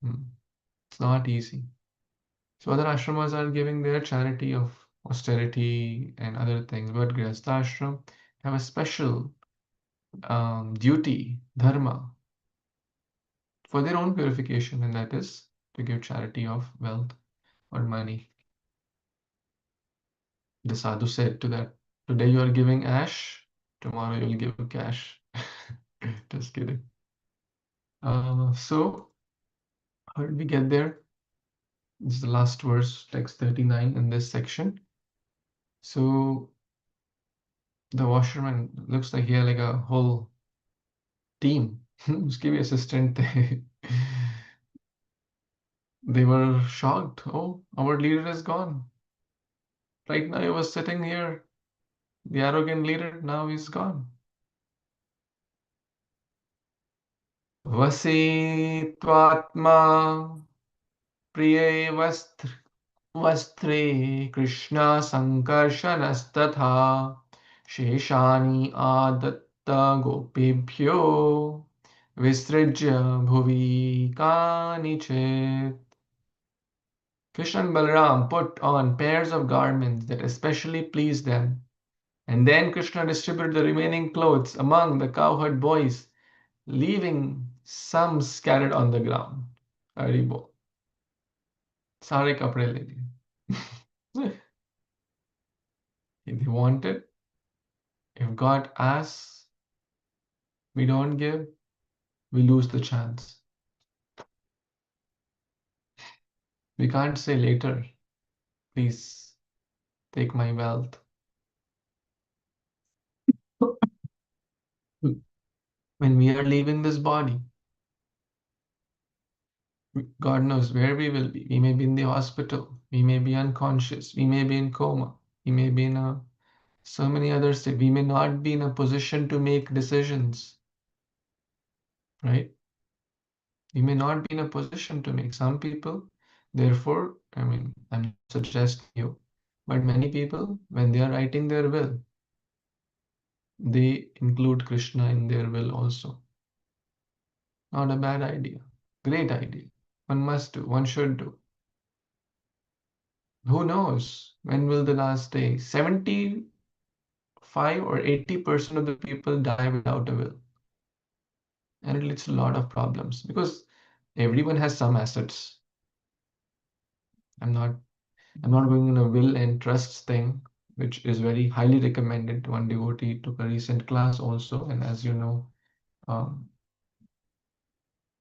It's not easy. So other ashramas are giving their charity of austerity and other things, but Grihastha ashram have a special duty, dharma, for their own purification, and that is to give charity of wealth or money. The sadhu said to that, today you are giving ash, tomorrow you will give cash. Just kidding. So how did we get there? This is the last verse, text 39 in this section. So the washerman looks like he had like a whole team. Uski bhi assistant the. They were shocked. Oh, our leader is gone. Right now he was sitting here, the arrogant leader, now he's gone. Vasi tvatma priye vastre Krishna sankarsanastatha sheshani adatta gopibhyo visrajya bhuvi kanichit. Krishna and Balaram put on pairs of garments that especially pleased them, and then Krishna distributed the remaining clothes among the cowherd boys, leaving some scattered on the ground. Haribol. सारे कपड़े ले लिए. If they wanted, if God asks, we don't give, we lose the chance. We can't say later, please take my wealth. When we are leaving this body, God knows where we will be. We may be in the hospital. We may be unconscious. We may be in coma. We may be in so many other states. We may not be in a position to make decisions, right? We may not be in a position to make. Some people, therefore, I'm suggesting you, but many people, when they are writing their will, they include Krishna in their will also. Not a bad idea. Great idea. One must do. One should do. Who knows when will the last day? 75 or 80% of the people die without a will. And it leads to a lot of problems because everyone has some assets. I'm not going in a will and trusts thing, which is very highly recommended. One devotee took a recent class also, and as you know,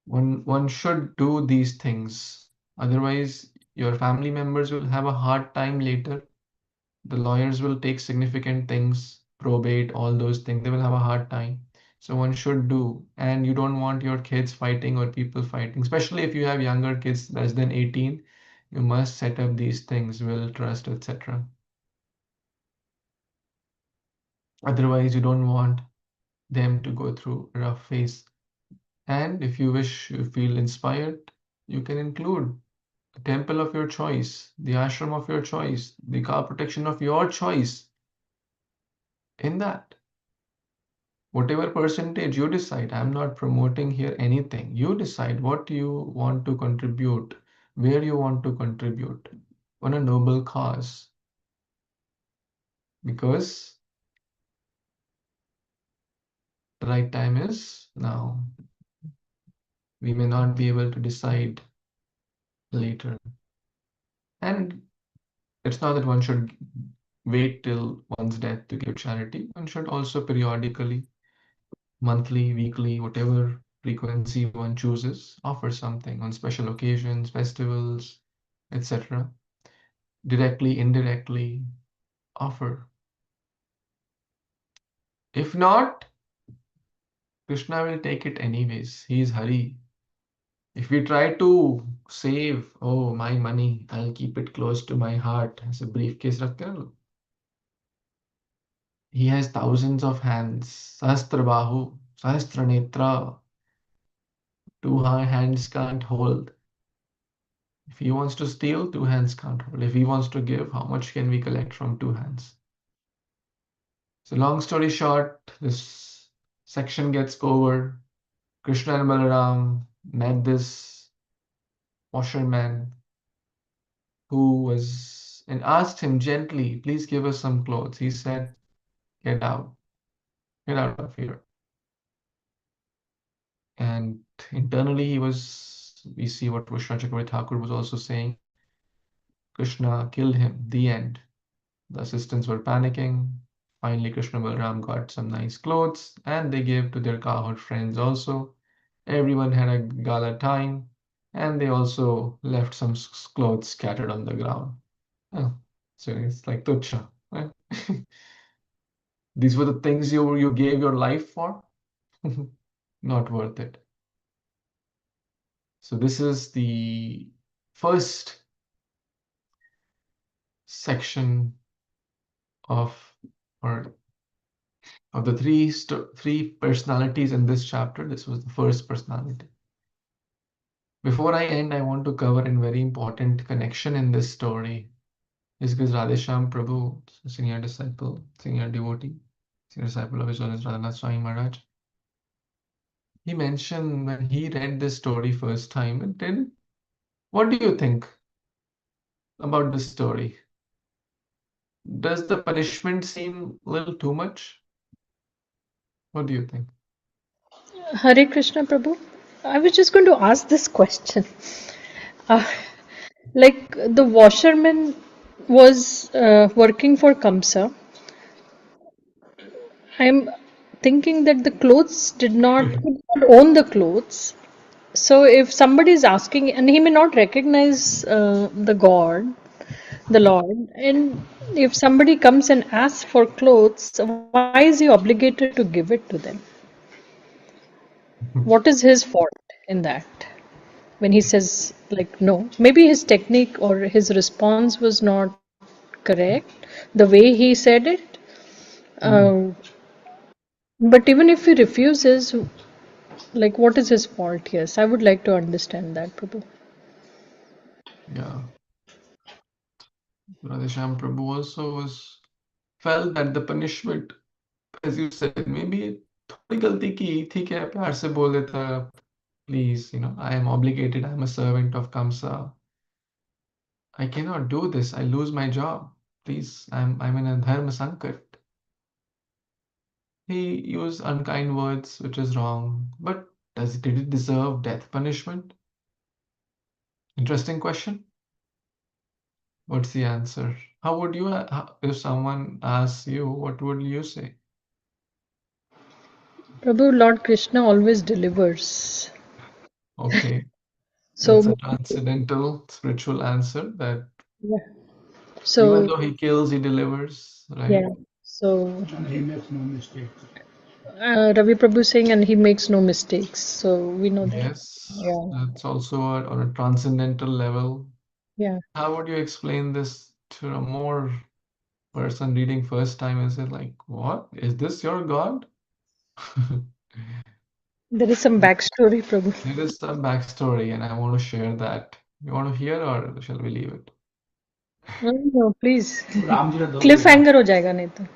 one should do these things. Otherwise, your family members will have a hard time later. The lawyers will take significant things, probate, all those things. They will have a hard time. So one should do, and you don't want your kids fighting or people fighting, especially if you have younger kids less than 18. You must set up these things, will, trust, etc. Otherwise, you don't want them to go through a rough phase. And if you wish, you feel inspired, you can include a temple of your choice, the ashram of your choice, the cow protection of your choice in that. Whatever percentage you decide, I'm not promoting here anything. You decide what you want to contribute, where you want to contribute on a noble cause. Because the right time is now. We may not be able to decide later. And it's not that one should wait till one's death to give charity. One should also periodically, monthly, weekly, whatever frequency one chooses, offer something on special occasions, festivals, etc. Directly, indirectly, offer. If not, Krishna will take it anyways. He is Hari. If we try to save, oh, my money, I'll keep it close to my heart as a briefcase रख के रख लो. He has thousands of hands. Sahasrabahu, Sahasranetra. Two hands can't hold. If he wants to steal, two hands can't hold. If he wants to give, how much can we collect from two hands? So long story short, this section gets over. Krishna and Balaram met this washerman who was and asked him gently, please give us some clothes. He said, get out of here. And internally we see what Vishnu Chakravarti Thakur was also saying. Krishna killed him, the end. The assistants were panicking. Finally, Krishna Balram got some nice clothes and they gave to their cowherd friends also. Everyone had a gala time and they also left some clothes scattered on the ground. Oh, so it's like tucha, right? These were the things you gave your life for? Not worth it. So this is the first section of the three personalities in this chapter. This was the first personality. Before I end, I want to cover a very important connection in this story. Is because Radheshyam Prabhu, senior disciple, senior devotee, senior disciple of His Holiness Radhanath Swami Maharaj, he mentioned when he read this story first time, and then, what do you think about this story? Does the punishment seem a little too much? What do you think? Hare Krishna Prabhu. I was just going to ask this question. Uh, like the washerman was working for Kamsa. I'm thinking that the clothes did not, he did not own the clothes. So if somebody is asking, and he may not recognize the God, the Lord, and if somebody comes and asks for clothes, why is he obligated to give it to them? What is his fault in that? When he says, like, no, maybe his technique or his response was not correct, the way he said it. But even if he refuses, like, what is his fault? Yes, I would like to understand that, Prabhu. Yeah. Radheshyam Prabhu also felt that the punishment, as you said, maybe थोड़ी गलती की, ठीक है, प्यार से बोल देता, please, I am obligated, I'm a servant of Kamsa. I cannot do this, I lose my job. Please, I'm in a dharma sankat. He used unkind words, which is wrong. But did it deserve death punishment? Interesting question. What's the answer? How would you, if someone asks you, what would you say? Prabhu, Lord Krishna always delivers. Okay, So, that's a transcendental spiritual answer that yeah. even So, though he kills, he delivers, right? yeah. So, And he makes no mistakes. Ravi Prabhu saying, and he makes no mistakes. So, we know that. Yes, Yeah. that's also on a transcendental level. Yeah. How would you explain this to a more person reading first time? Is it like, what? Is this your God? There is some backstory, Prabhu. There is some backstory, and I want to share that. You want to hear, or shall we leave it? No, please. Ram ji का दो Cliffhanger हो जाएगा नहीं तो.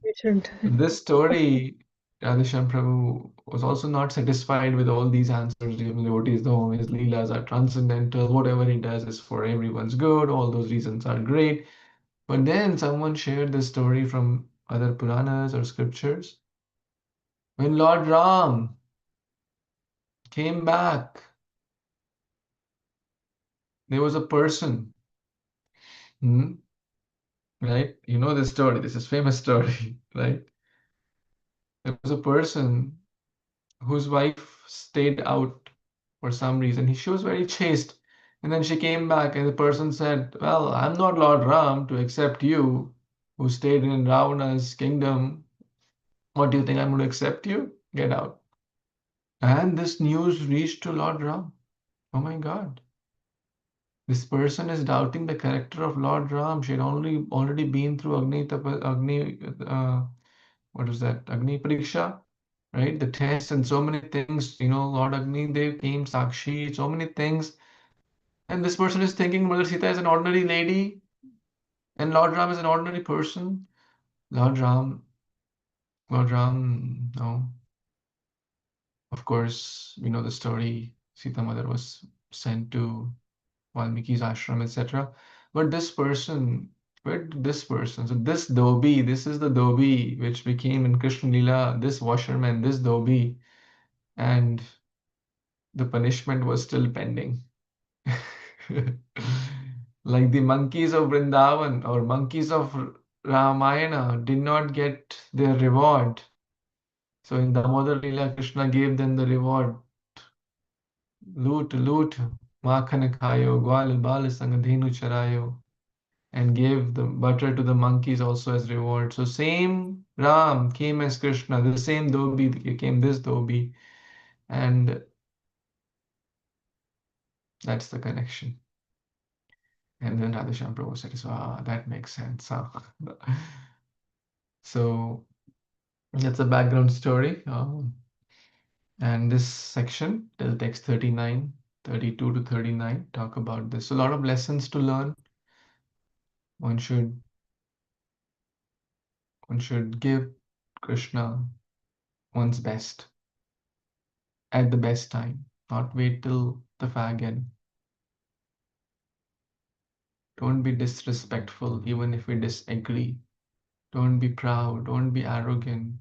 You shouldn't. This story, Radheshyam Prabhu was also not satisfied with all these answers given devotees, though his leelas are transcendental, whatever he does is for everyone's good, all those reasons are great. But then someone shared this story from other Puranas or scriptures. When Lord Ram came back, there was a person, right? You know this story, this is famous story, right? There was a person whose wife stayed out for some reason. She was very chaste. And then she came back, and the person said, well, I'm not Lord Ram to accept you who stayed in Ravana's kingdom. What do you think? I'm going to accept you? Get out. And this news reached to Lord Ram. Oh my God. This person is doubting the character of Lord Ram. She had already been through what was that? Agni Pariksha, right? The tests and so many things. Lord Agni Dev came, Sakshi, so many things. And this person is thinking Mother Sita is an ordinary lady and Lord Ram is an ordinary person. Lord Ram, no. Of course, we know the story. Sita Mother was sent to Valmiki's ashram, etc. But this person, where did this person? So this Dhobi, this is the Dhobi which became in Krishna Lila, this washerman, this Dhobi, and the punishment was still pending. Like the monkeys of Vrindavan or monkeys of Ramayana did not get their reward. So in Damodar Lila, Krishna gave them the reward. Loot, makhan khayo, gwal bal sang dhenu charayo, and gave the butter to the monkeys also as reward. So same Ram came as Krishna, the same Dhobi came this Dhobi, and that's the connection. And then Radheshyam Prabhu says, that makes sense. Huh? So that's a background story. And this section, till text 39, 32 to 39, talk about this. So a lot of lessons to learn. One should give Krishna one's best at the best time, not wait till the fag end. Don't be disrespectful even if we disagree. Don't be proud, don't be arrogant,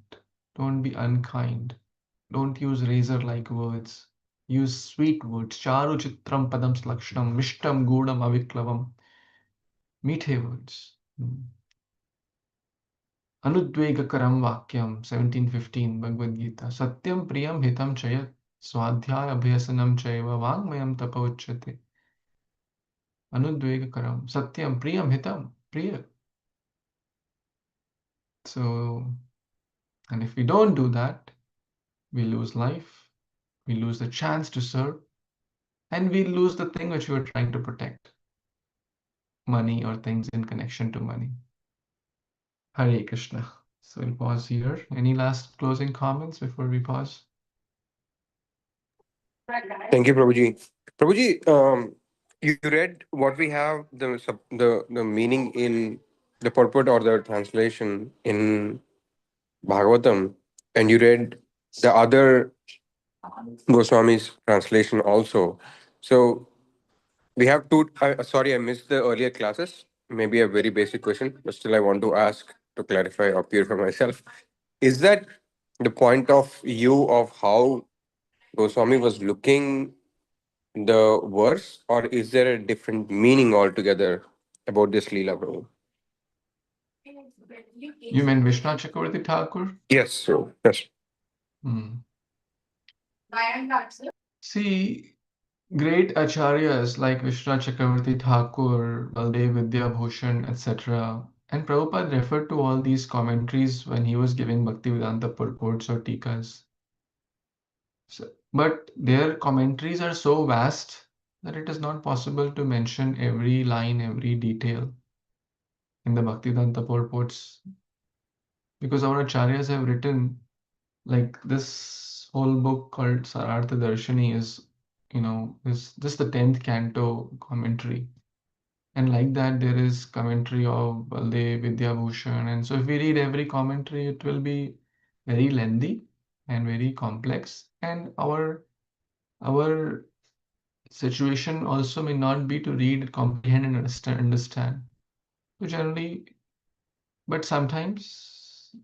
don't be unkind. Don't use razor-like words. Use sweet words. Charu chitram padam slakshnam mishtam gudam aviklavam. Meethe words. Anudvegakaram vakyam, 1715 Bhagavad Gita. Satyam priyam hitam chayat. Swadhyaya abhyasanam chaiva vangmayam tapa uchyate. Anudvegakaram. Satyam priyam hitam. Priya. So, and if we don't do that, we lose life, we lose the chance to serve, and we lose the thing which we were trying to protect. Money or things in connection to money. Hare Krishna. So we'll pause here. Any last closing comments before we pause? Thank you, Prabhuji. Prabhuji, you read what we have the meaning in the purport or the translation in Bhagavatam, and you read the other Goswami's translation also. So we have two. Sorry, I missed the earlier classes. Maybe a very basic question, but still I want to ask to clarify or purify myself. Is that the point of view of how Goswami was looking the verse, or is there a different meaning altogether about this Leela, Prabhu? You mean Vishnu Chakravarti Thakur? Yes, so yes. See, great acharyas like Vishnu Chakravarti Thakur, Baldev Vidyabhushan, etc. And Prabhupada referred to all these commentaries when he was giving Bhaktivedanta purports or tikas. But their commentaries are so vast that it is not possible to mention every line, every detail in the Bhaktivedanta purports, because our acharyas have written like this whole book called Sarartha Darshini is, is just the 10th canto commentary. And like that, there is commentary of Baldev, Vidyabhushan. And so if we read every commentary, it will be very lengthy and very complex. And our situation also may not be to read, comprehend, and understand. So generally, but sometimes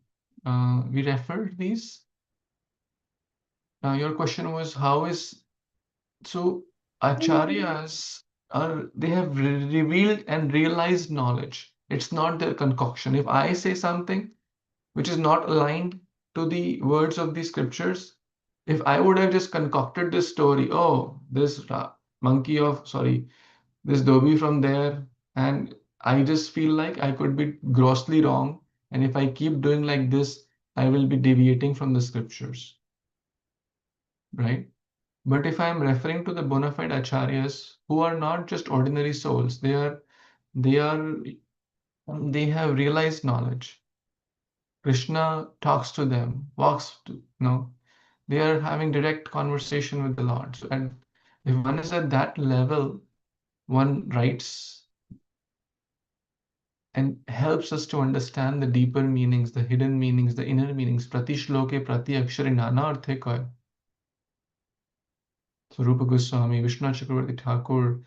we refer these. Now your question was so acharyas they have revealed and realized knowledge. It's not their concoction. If I say something which is not aligned to the words of the scriptures, if I would have just concocted this story, oh, this this dhobi from there, and I just feel like I could be grossly wrong, and if I keep doing like this, I will be deviating from the scriptures, right? But if I am referring to the bona fide acharyas who are not just ordinary souls, they have realized knowledge. Krishna talks to them, they are having direct conversation with the Lord. So, and if one is at that level, one writes and helps us to understand the deeper meanings, the hidden meanings, the inner meanings. Prati shloke prati akshare nana arthe koi. So Rupa Goswami, Vishnu Chakravarti Thakur,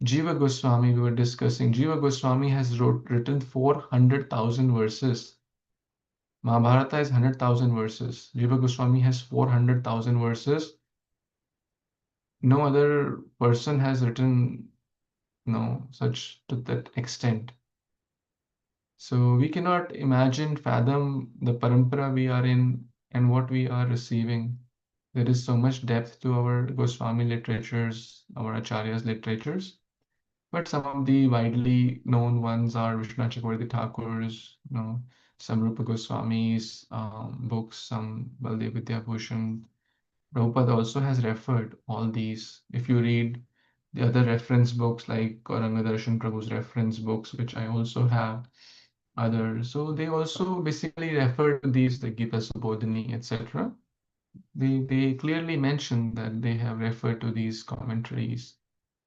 Jiva Goswami, we were discussing. Jiva Goswami has written 400,000 verses. Mahabharata is 100,000 verses. Jiva Goswami has 400,000 verses. No other person has written, such to that extent. So we cannot imagine, fathom the parampara we are in and what we are receiving. There is so much depth to our Goswami literatures, our Acharyas literatures. But some of the widely known ones are Vishnu Chakravarti Thakur's, some Rupa Goswami's books, some Baldev Vidyabhushan. Prabhupada also has referred all these. If you read the other reference books like Gauranga Darshan Prabhu's reference books, which I also have, others, so they also basically refer to these, the Gita Subodhini, etc. They clearly mention that they have referred to these commentaries.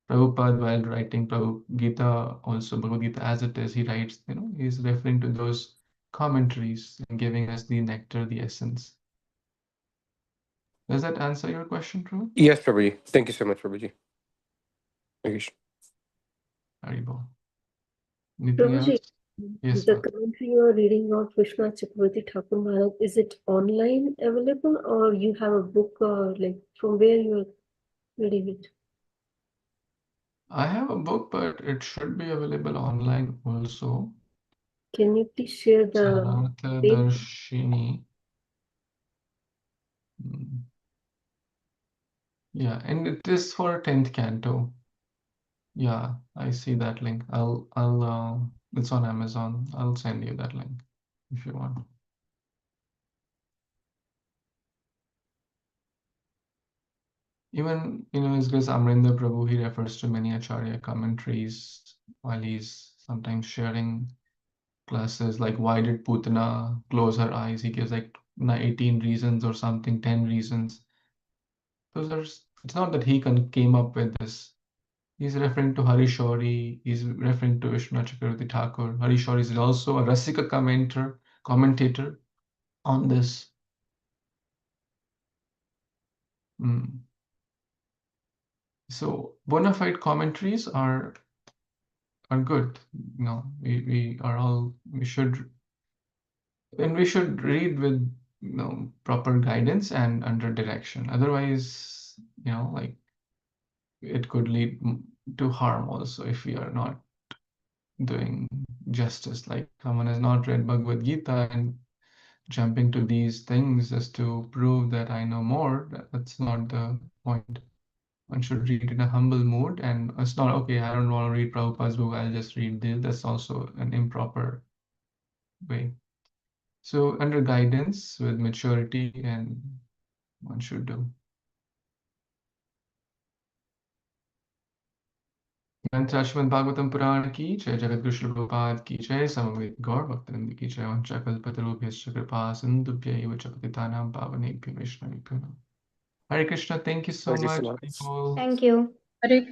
Prabhupada, while writing Gita, also Bhagavad Gita as it is, he writes, he's referring to those commentaries and giving us the nectar, the essence. Does that answer your question, Prabhu? Yes, Prabhuji. Thank you so much, Prabhuji. Thank you. Haribol. Anything Prabhuji, else? Yes, the ma'am. commentary you are reading of Vishnu Chakravarti Thakur Maharaj, is it online available or you have a book or like from where you are reading it? I have a book, but it should be available online also. Can you please share the Sarartha page? Darshini. Yeah, and it is for 10th canto. Yeah, I see that link. It's on Amazon. I'll send you that link if you want. Even, his Grace Amrinder Prabhu, he refers to many Acharya commentaries while he's sometimes sharing classes, like why did Putana close her eyes? He gives like 18 reasons or something, 10 reasons. It's not that he came up with this. He's referring to Harishori, he's referring to Vishnu Chakravarti Thakur. Harishori is also a Rasika commentator on this. So bona fide commentaries are good. We should read with proper guidance and under direction. Otherwise, like it could lead to harm also if we are not doing justice. Like someone has not read Bhagavad Gita and jumping to these things just to prove that I know more. That's not the point. One should read in a humble mood, and it's not okay. I don't want to read Prabhupada's book. I'll just read this. That's also an improper way. So under guidance with maturity, and one should do. Śrīmad-Bhāgavatam Purana ki jai, Jagadguru Śrīla Prabhupada ki jai, Samaveta Gaur Bhaktivinoda ki jai, Vanchakalpatarubhyascha kripa sindhubhya eva patitanam pavanebhyo vaishnavibhyo namo. Hare Krishna, thank you so Hare much. Krishna. People. Thank you. Hare